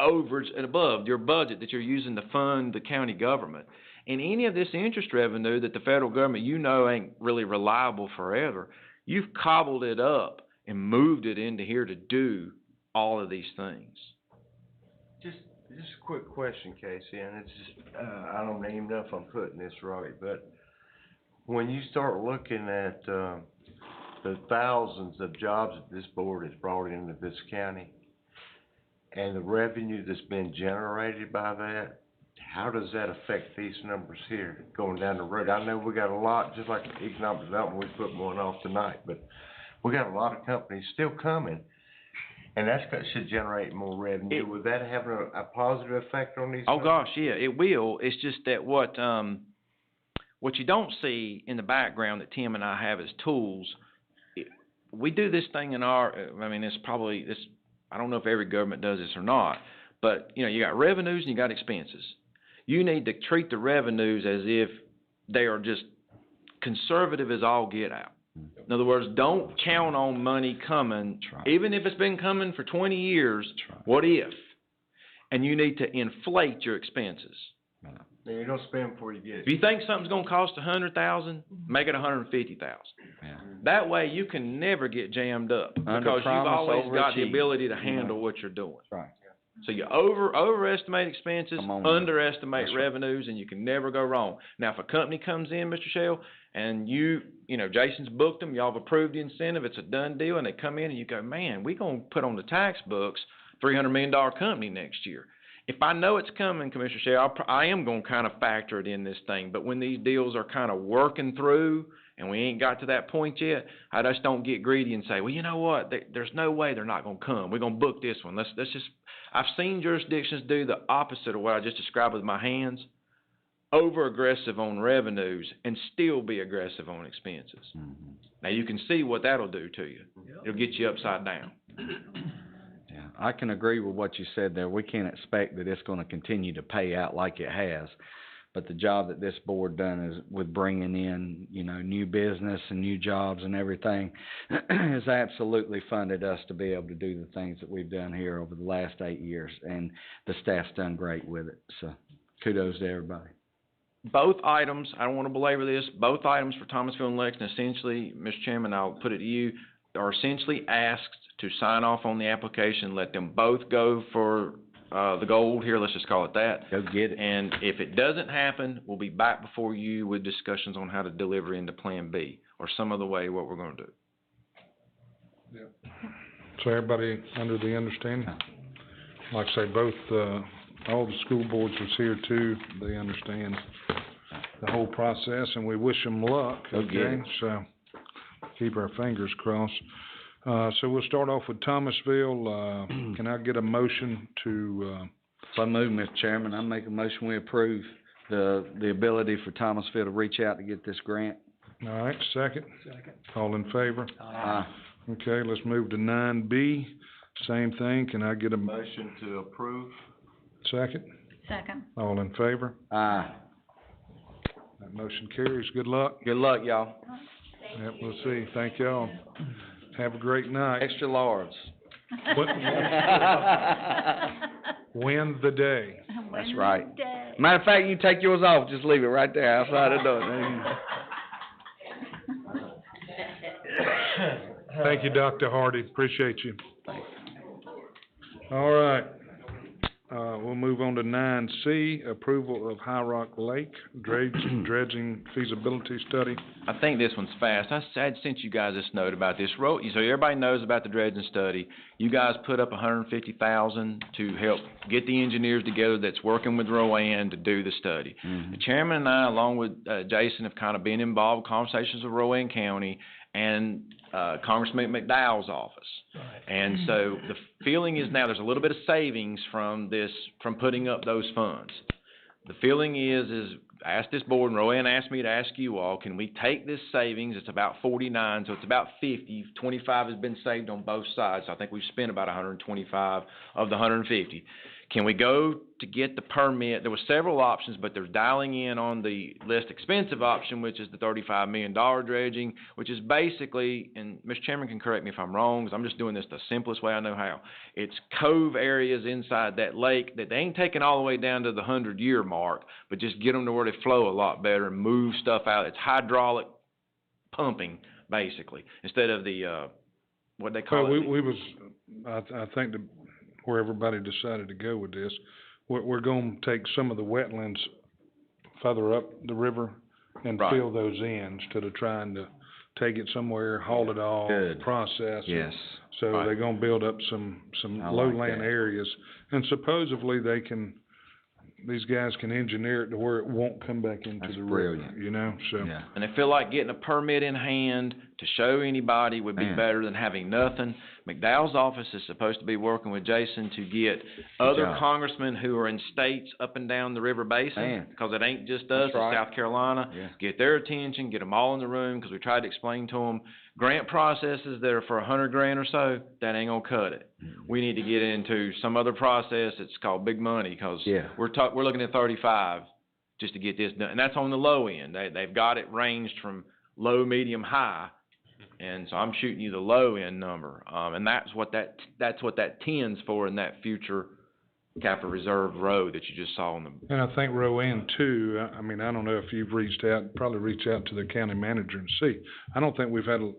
over and above your budget that you're using to fund the county government, and any of this interest revenue that the federal government ain't really reliable forever, you've cobbled it up and moved it into here to do all of these things. Just a quick question, Casey, and it's just, I don't even know if I'm putting this right, but when you start looking at the thousands of jobs that this board has brought into this county and the revenue that's been generated by that, how does that affect these numbers here going down the road? I know we got a lot, just like economic development, we put one off tonight, but we got a lot of companies still coming, and should generate more revenue. Would that have a positive effect on these? Oh gosh, yeah, it will. It's just that what you don't see in the background that Tim and I have as tools, we do this thing in I don't know if every government does this or not, but you got revenues and you got expenses. You need to treat the revenues as if they are just conservative as all get out. In other words, don't count on money coming, even if it's been coming for 20 years, what if? And you need to inflate your expenses. Now, you don't spend before you get it. If you think something's going to cost $100,000, make it $150,000. Yeah. That way you can never get jammed up because you've always got the ability to handle what you're doing. Right. So you overestimate expenses, underestimate revenues, and you can never go wrong. Now, if a company comes in, Mr. Shell, and Jason's booked them, y'all have approved the incentive, it's a done deal, and they come in and you go, man, we're going to put on the tax books $300 million company next year. If I know it's coming, Commissioner Shell, I am going to kind of factor it in this thing. But when these deals are kind of working through and we ain't got to that point yet, I just don't get greedy and say, well, you know what? There's no way they're not going to come. We're going to book this one. I've seen jurisdictions do the opposite of what I just described with my hands over-aggressive on revenues and still be aggressive on expenses. Now, you can see what that'll do to you. It'll get you upside down. Yeah, I can agree with what you said there. We can't expect that it's gonna continue to pay out like it has. But the job that this board done is with bringing in, you know, new business and new jobs and everything has absolutely funded us to be able to do the things that we've done here over the last 8 years. And the staff's done great with it. So kudos to everybody. Both items, I don't want to belabor this, both items for Thomasville and Lexington essentially, Mr. Chairman, I'll put it to you, are essentially asked to sign off on the application, let them both go for the gold here, let's just call it that. Go get it. And if it doesn't happen, we'll be back before you with discussions on how to deliver into Plan B or some other way what we're gonna do. So everybody under the understanding? Like I say, both, all the school boards was here too, they understand the whole process, and we wish them luck, Go get okay? it. So, keep our fingers crossed. So we'll start off with Thomasville, can I get a motion to, So move, Mr. Chairman. I make a motion we approve the ability for Thomasville to reach out to get this grant. all right, second? Second. All in favor? Aye. Okay, let's move to 9B, same thing, can I get a Motion to approve. second? Second. All in favor? Aye. That motion carries, good luck. Good luck, y'all. Yep, we'll see, thank y'all. Have a great night. Extra large. Win the day. That's right. Matter of fact, you take yours off, just leave it right there outside the door. Thank you, Dr. Hardy, appreciate you. All right, we'll move on to 9C, approval of High Rock Lake dredging feasibility study. I think this one's fast. I had sent you guys this note about this road, so everybody knows about the dredging study. You guys put up $150,000 to help get the engineers together that's working with Rowan to do the study. The chairman and I, along with Jason, have kind of been involved in conversations with Rowan County and Congressman McDowell's office. And so the feeling is now there's a little bit of savings from putting up those funds. The feeling is I asked this board, and Rowan asked me to ask you all, can we take this savings, it's about 49, so it's about 50, 25 has been saved on both sides, so I think we've spent about 125 of the 150. Can we go to get the permit? There were several options, but they're dialing in on the less expensive option, which is the $35 million dredging, which is basically, and Mr. Chairman can correct me if I'm wrong, because I'm just doing this the simplest way I know how. It's cove areas inside that lake that they ain't taking all the way down to the 100-year mark, but just get them to where they flow a lot better and move stuff out. It's hydraulic pumping, basically, instead of the, what they call it. I think where everybody decided to go with this, we're gonna take some of the wetlands further up the river and Right. fill those in instead of trying to take it somewhere, haul it all, Good. process it. Yes. So Right. they're gonna build up some I like lowland that. areas, and supposedly these guys can engineer it to where it won't come back into That's the river, brilliant. you know, so. Yeah. And I feel like getting a permit in hand to show anybody would be Man. better than having nothing. McDowell's office is supposed to be working with Jason to get other job. congressmen who are in states up and down the river basin, Man. because it ain't just That's us, it's right. South Carolina. Yeah. Get their attention, get them all in the room, because we tried to explain to them, grant processes that are for $100,000 or so, that ain't gonna cut it. We need to get into some other process that's called big money, because Yeah. we're looking at 35 just to get this done, and that's on the low end. They've got it ranged from low, medium, high, and so I'm shooting you the low end number, and that's what that tends for in that future capital reserve road that you just saw on the. And I think Rowan too, I mean, I don't know if you've probably reached out to the county manager and see. I don't think we've had a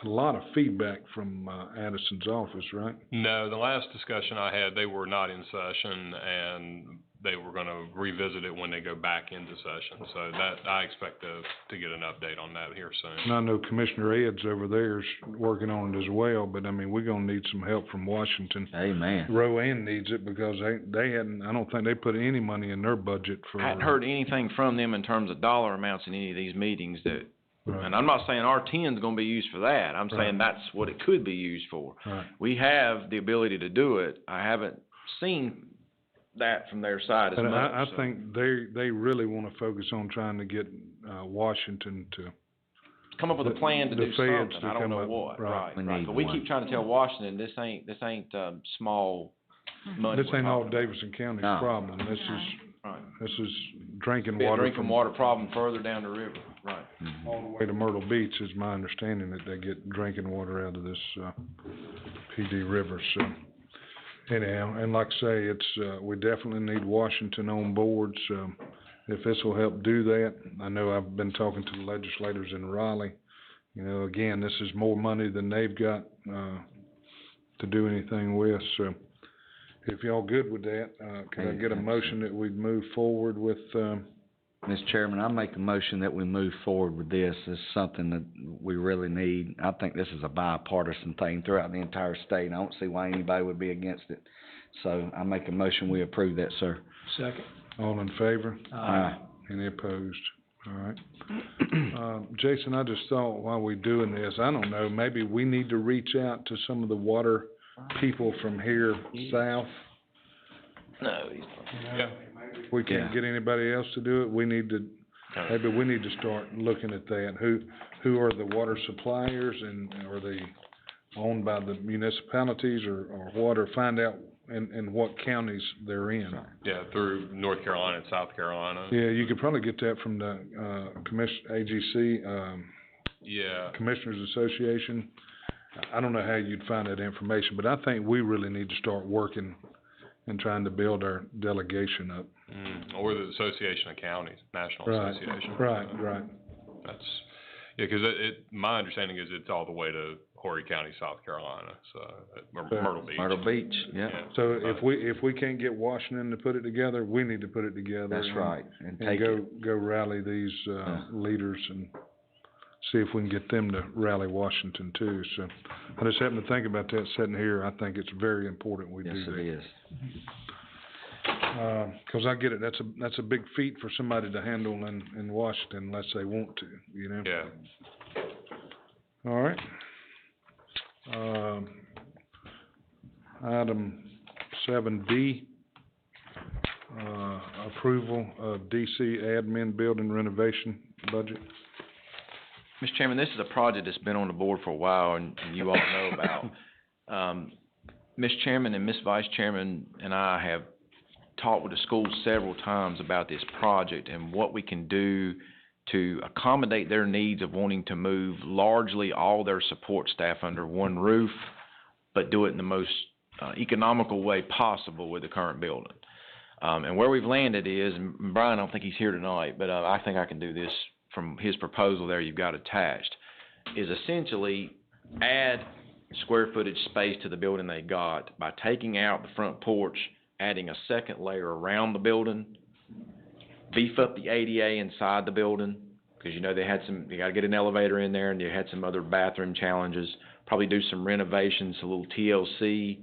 lot of feedback from, Addison's office, right? No, the last discussion I had, they were not in session, and they were gonna revisit it when they go back into session. So that, I expect to get an update on that here soon. And I know Commissioner Ed's over there is working on it as well, but I mean, we're gonna need some help from Washington. Amen. Rowan needs it because they hadn't, I don't think they put any money in their budget for. I hadn't heard anything from them in terms of dollar amounts in any of these meetings that, Right. and I'm not saying R10's gonna be used for that. I'm saying Right. that's what it could be used for. Right. We have the ability to do it. I haven't seen that from their side as But much. I so. think they really wanna focus on trying to get, Washington to, Come up with a plan to the do feds something, to I don't come know up- what, right. right, We right, need but we one. keep trying to tell Washington, this ain't, small money This we're ain't all talking about. Davidson County's No. problem, this is, Right. this is drinking Be a water drinking from water problem further down the river, right. all the way to Myrtle Beach is my understanding that they get drinking water out of this, PD River, so. Anyhow, and like I say, it's, we definitely need Washington on board, so if this will help do that, I know I've been talking to the legislators in Raleigh. You know, again, this is more money than they've got, to do anything with, so. If y'all good with that, could I get a motion that we'd move forward with, Mr. Chairman, I make a motion that we move forward with this. It's something that we really need. I think this is a bipartisan thing throughout the entire state. I don't see why anybody would be against it. So I make a motion, we approve that, sir. Second. all in favor? Aye. Any opposed? All right. Jason, I just thought while we're doing this, I don't know, maybe we need to reach out to some of the water people from here south. No, Yeah. If we can't get anybody else to do it, we need to, maybe we need to start looking at that. Who are the water suppliers, and are they owned by the municipalities or what, or find out in what counties they're in. Yeah, through North Carolina and South Carolina. Yeah, you could probably get that from the, AGC, Yeah. Commissioners Association. I don't know how you'd find that information, but I think we really need to start working and trying to build our delegation up. Or the Association of Counties, National Right, Association. right. That's, yeah, 'cause my understanding is it's all the way to Horry County, South Carolina, so, Myrtle Beach. Myrtle Beach, yeah. So if we can't get Washington to put it together, we need to put it together. That's and- right, and And take it. go rally these, leaders and see if we can get them to rally Washington too, so. I just happened to think about that sitting here, I think it's very important we do Yes, that. it is. 'Cause I get it, that's a big feat for somebody to handle in Washington unless they want to, you know? Yeah. All right. Item 7D, approval of DC admin building renovation budget. Mr. Chairman, this is a project that's been on the board for a while and you all know about. Mr. Chairman and Ms. Vice Chairman and I have talked with the schools several times about this project and what we can do to accommodate their needs of wanting to move largely all their support staff under one roof, but do it in the most economical way possible with the current building. And where we've landed is, and Brian, I don't think he's here tonight, but I think I can do this from his proposal there you've got attached, is essentially add square footage space to the building they got by taking out the front porch, adding a second layer around the building, beef up the ADA inside the building, because you know they gotta get an elevator in there and they had some other bathroom challenges, probably do some renovations, a little TLC,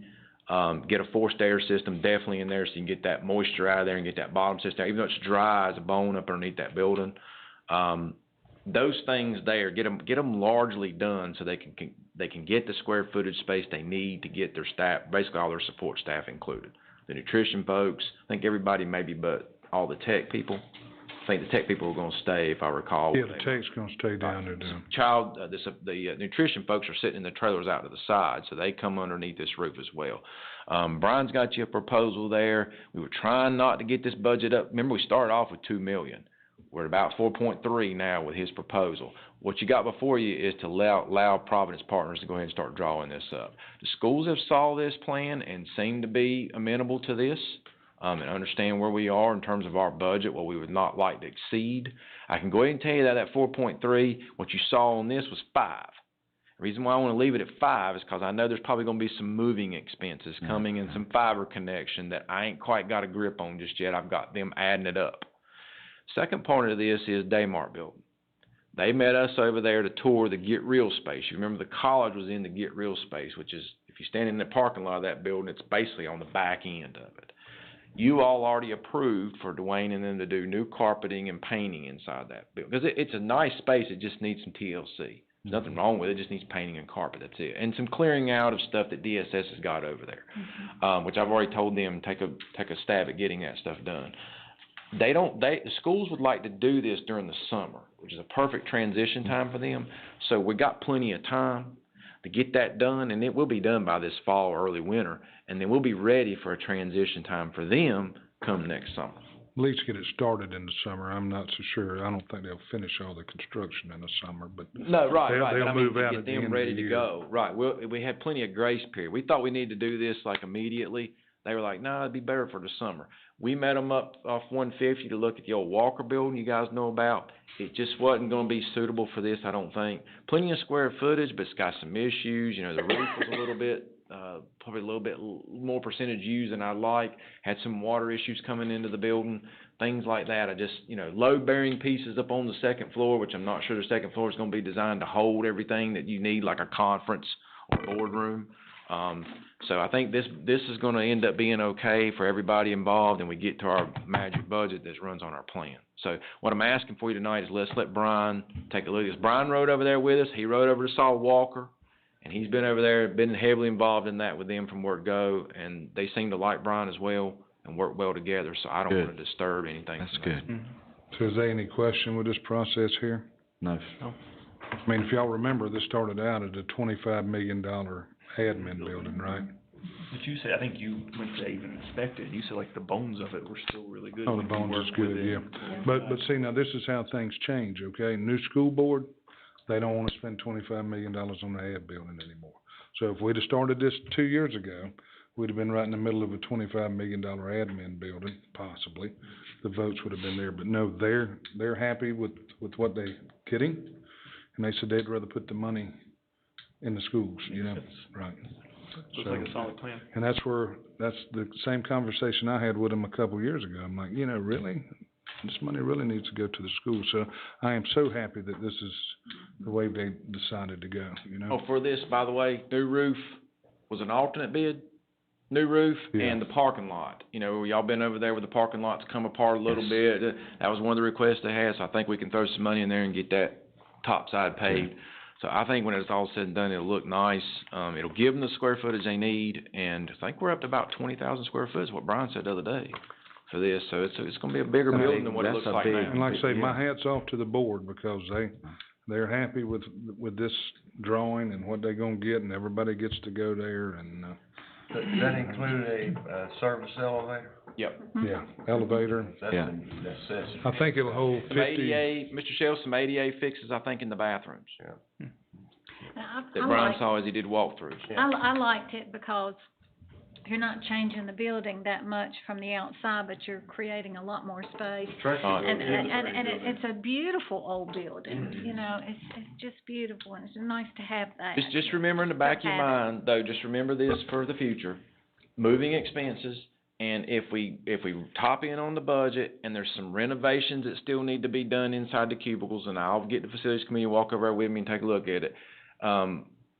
get a forced air system definitely in there so you can get that moisture out of there and get that bottom system, even though it's dry as a bone up underneath that building. Those things there, get them largely done so they can get the square footage space they need to get their staff, basically all their support staff included. The nutrition folks, I think everybody maybe but all the tech people. I think the tech people are gonna stay, if I recall. Yeah, the tech's gonna stay down there doing. The nutrition folks are sitting in the trailers out to the side, so they come underneath this roof as well. Brian's got you a proposal there. We were trying not to get this budget up. Remember, we started off with $2 million. We're at about 4.3 now with his proposal. What you got before you is to allow Providence Partners to go ahead and start drawing this up. The schools have saw this plan and seem to be amenable to this, and understand where we are in terms of our budget, what we would not like to exceed. I can go ahead and tell you that at 4.3, what you saw on this was 5. The reason why I want to leave it at 5 is because I know there's probably going to be some moving expenses coming and some fiber connection that I ain't quite got a grip on just yet. I've got them adding it up. Second part of this is Daymart building. They met us over there to tour the Get Real space. You remember the college was in the Get Real space, which is, if you stand in the parking lot of that building, it's basically on the back end of it. You all already approved for Dwayne and them to do new carpeting and painting inside that building. Because it's a nice space, it just needs some TLC. There's nothing wrong with it, it just needs painting and carpet, that's it. And some clearing out of stuff that DSS has got over there, which I've already told them, take a stab at getting that stuff done. The schools would like to do this during the summer, which is a perfect transition time for them. So we got plenty of time to get that done, and it will be done by this fall or early winter, and then we'll be ready for a transition time for them come next summer. At least get it started in the summer. I'm not so sure. I don't think they'll finish all the construction in the summer, but No, right. they'll But I mean, move to out get at the them end of ready the to year. go. Right. We had plenty of grace period. We thought we needed to do this like immediately. They were like, no, it'd be better for the summer. We met them up off 150 to look at the old Walker building you guys know about. It just wasn't gonna be suitable for this, I don't think. Plenty of square footage, but it's got some issues. You know, the roof was a little bit, probably a little bit more percentage used than I'd like. Had some water issues coming into the building, things like that. I just, load-bearing pieces up on the second floor, which I'm not sure the second floor is gonna be designed to hold everything that you need, like a conference or boardroom. So I think this is gonna end up being okay for everybody involved, and we get to our magic budget that runs on our plan. So what I'm asking for you tonight is let's let Brian take a look at this. Brian rode over there with us. He rode over to saw Walker, and he's been over there, been heavily involved in that with them from word go, and they seem to like Brian as well and work well together, so I don't wanna disturb anything. That's good. So is there any question with this process here? No. I mean, if y'all remember, this started out at a $25 million admin building, right? But you said, I think you went to even inspect it, you said like the bones of it were still really good. Oh, the when you bones is worked with good, it. yeah. But see, now this is how things change, okay? New school board, they don't wanna spend $25 million on the ad building anymore. So if we'd have started this 2 years ago, we'd have been right in the middle of a $25 million admin building, possibly. The votes would have been there, but no, they're happy with what they getting. And they said they'd rather put the money in the schools, right. Looks like a solid plan. And that's the same conversation I had with them a couple of years ago. I'm like, really? This money really needs to go to the schools. So I am so happy that this is the way they decided to go, Oh, for this, by the way, new roof was an alternate bid. New roof and the parking lot. Y'all been over there with the parking lots come apart a little bit. That was one of the requests they had, so I think we can throw some money in there and get that top side paved. So I think when it's all said and done, it'll look nice. It'll give them the square footage they need, and I think we're up to about 20,000 square foot is what Brian said the other day for this. So it's gonna be a bigger building than what it looks like now. And like I say, my hat's off to the board because they're happy with this drawing and what they're gonna get, and everybody gets to go there and, Does that include a service elevator? Yep. yeah, elevator. That's a necessity. I think it'll hold Some 50. ADA, Mr. Shell, some ADA fixes, I think, in the bathrooms I that Brian like, saw as he did walkthroughs. I liked it because you're not changing the building that much from the outside, but you're creating a lot more space. And it's a beautiful old building, it's just beautiful, and it's nice to have that. Just remember in the back of your mind, though, just remember this for the future, moving expenses, and if we top in on the budget, and there's some renovations that still need to be done inside the cubicles, and I'll get the facilities committee, walk over there with me and take a look at it.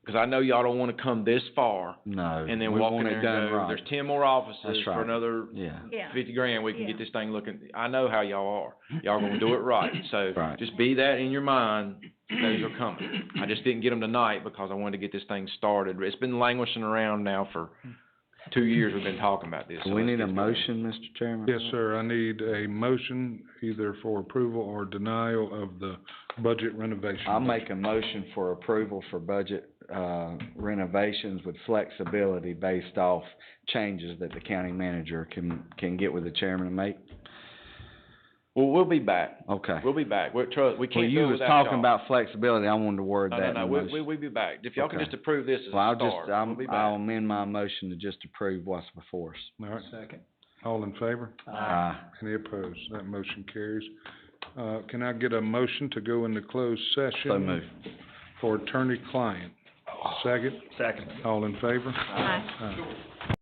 Cause I know y'all don't wanna come this far. No. And then we walk in want there it done and go, right. there's 10 more offices That's for right. another Yeah. 50 grand, we can Yeah. get this thing looking, I know how y'all are. Y'all gonna do it right, so Right. just be that in your mind, those are coming. I just didn't get them tonight because I wanted to get this thing started. It's been languishing around now for 2 years, we've been talking about this. Do so we let's need get a it going. motion, Mr. Chairman? Yes, sir. I need a motion either for approval or denial of the budget renovation. I'll make a motion for approval for budget, renovations with flexibility based off changes that the county manager can get with the chairman and make. Well, we'll be back. Okay. We'll be back. We Well, can't do you it was without talking y'all. about flexibility, I wanted to word that in the No, motion. we'll be back. If y'all can Okay. just approve this as Well, a start, we'll be I'll back. amend my motion to just approve what's before us. All right. Second. All in favor? Aye. Any opposed? That motion carries. Can I get a motion to go into closed session? So moved. For attorney-client. Second? Second. All in favor? Aye. Aye.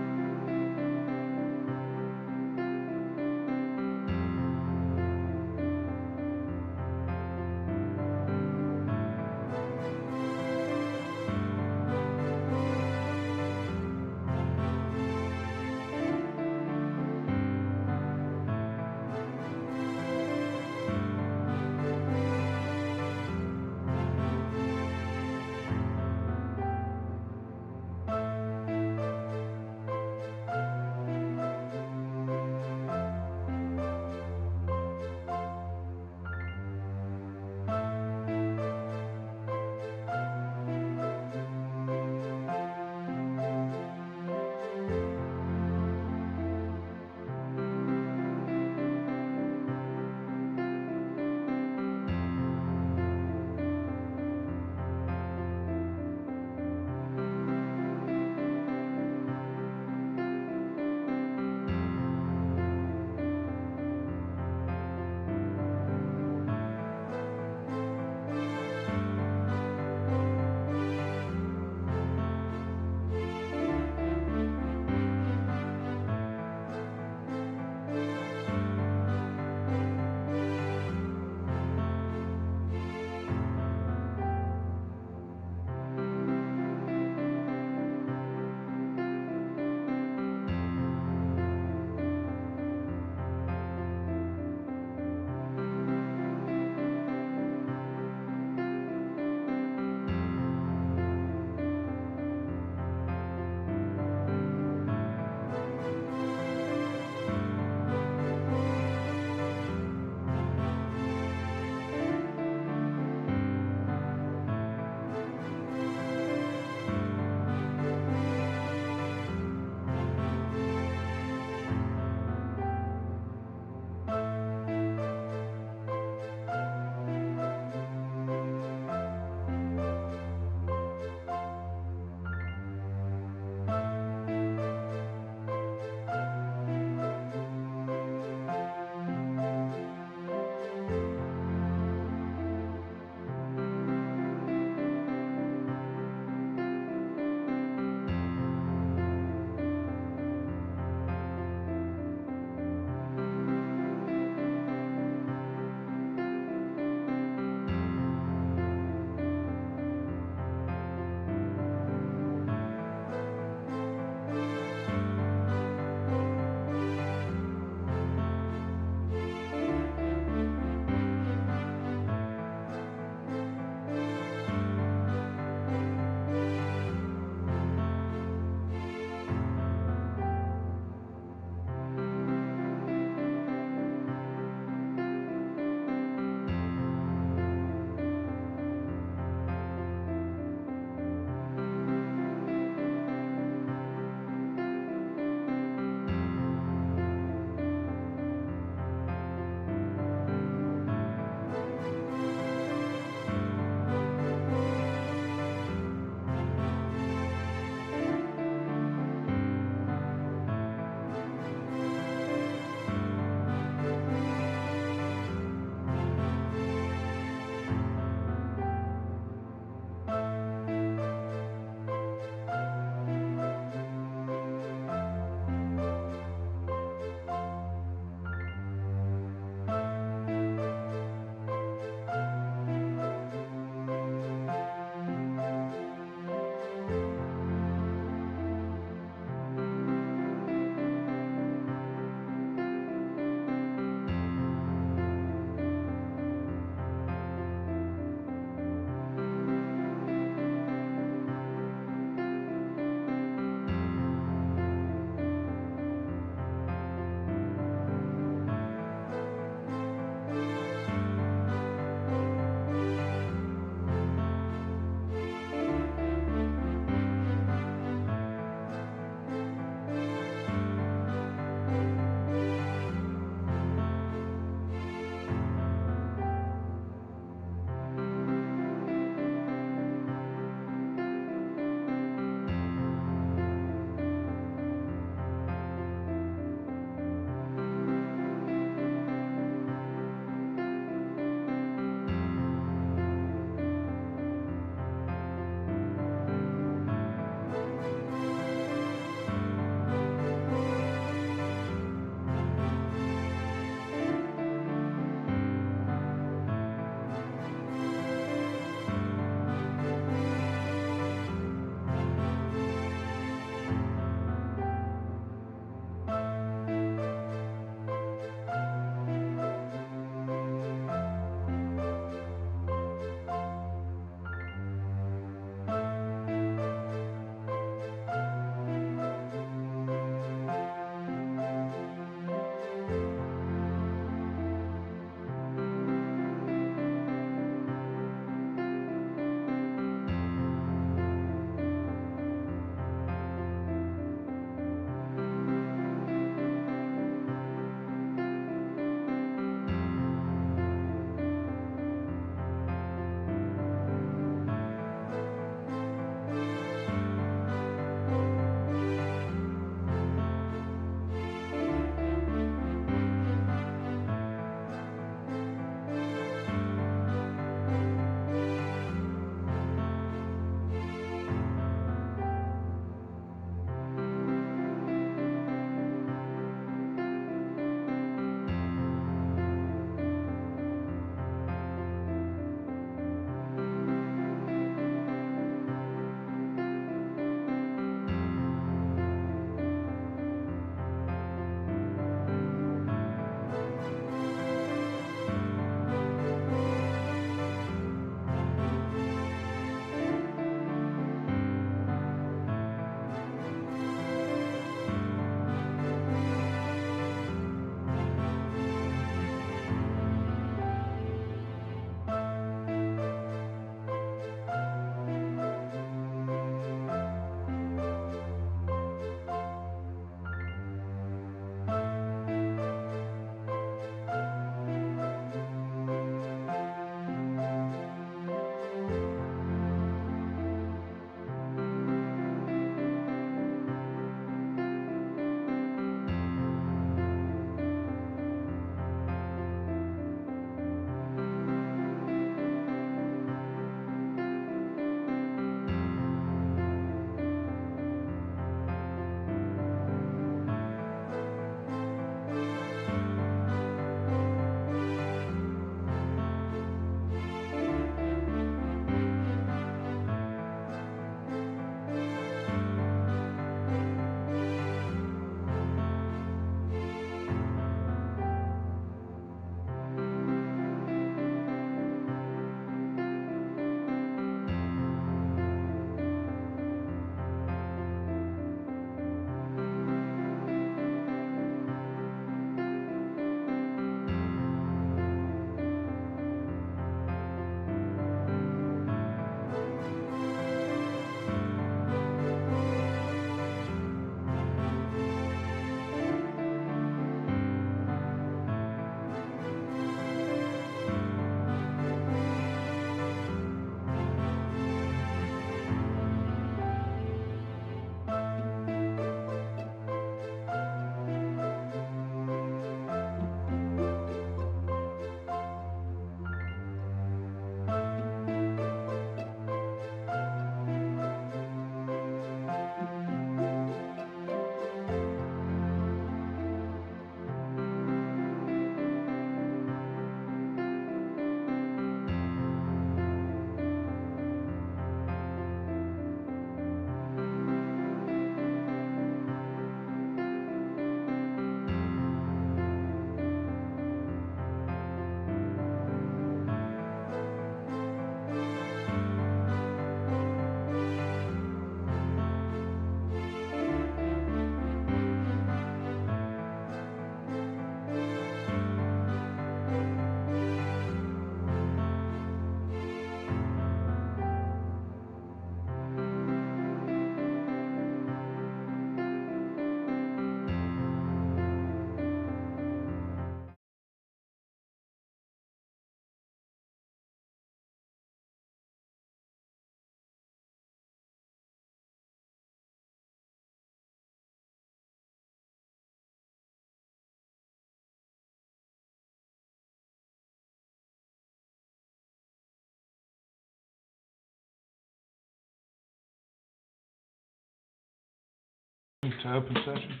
to open session?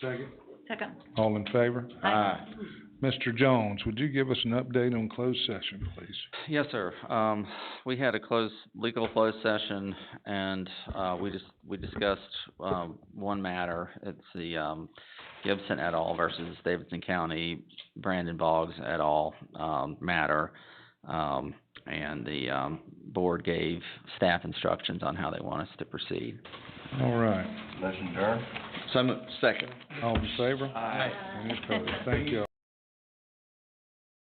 Second. Second. All in favor? Aye. Mr. Jones, would you give us an update on closed session, please? Yes, sir. We had a legal closed session, and, we discussed, one matter. It's the, Gibson et al. Versus Davidson County, Brandon Boggs et al. Matter. And the, board gave staff instructions on how they want us to proceed. All right. Motion adjourned? Second. All in favor? Any opposed? Thank you all.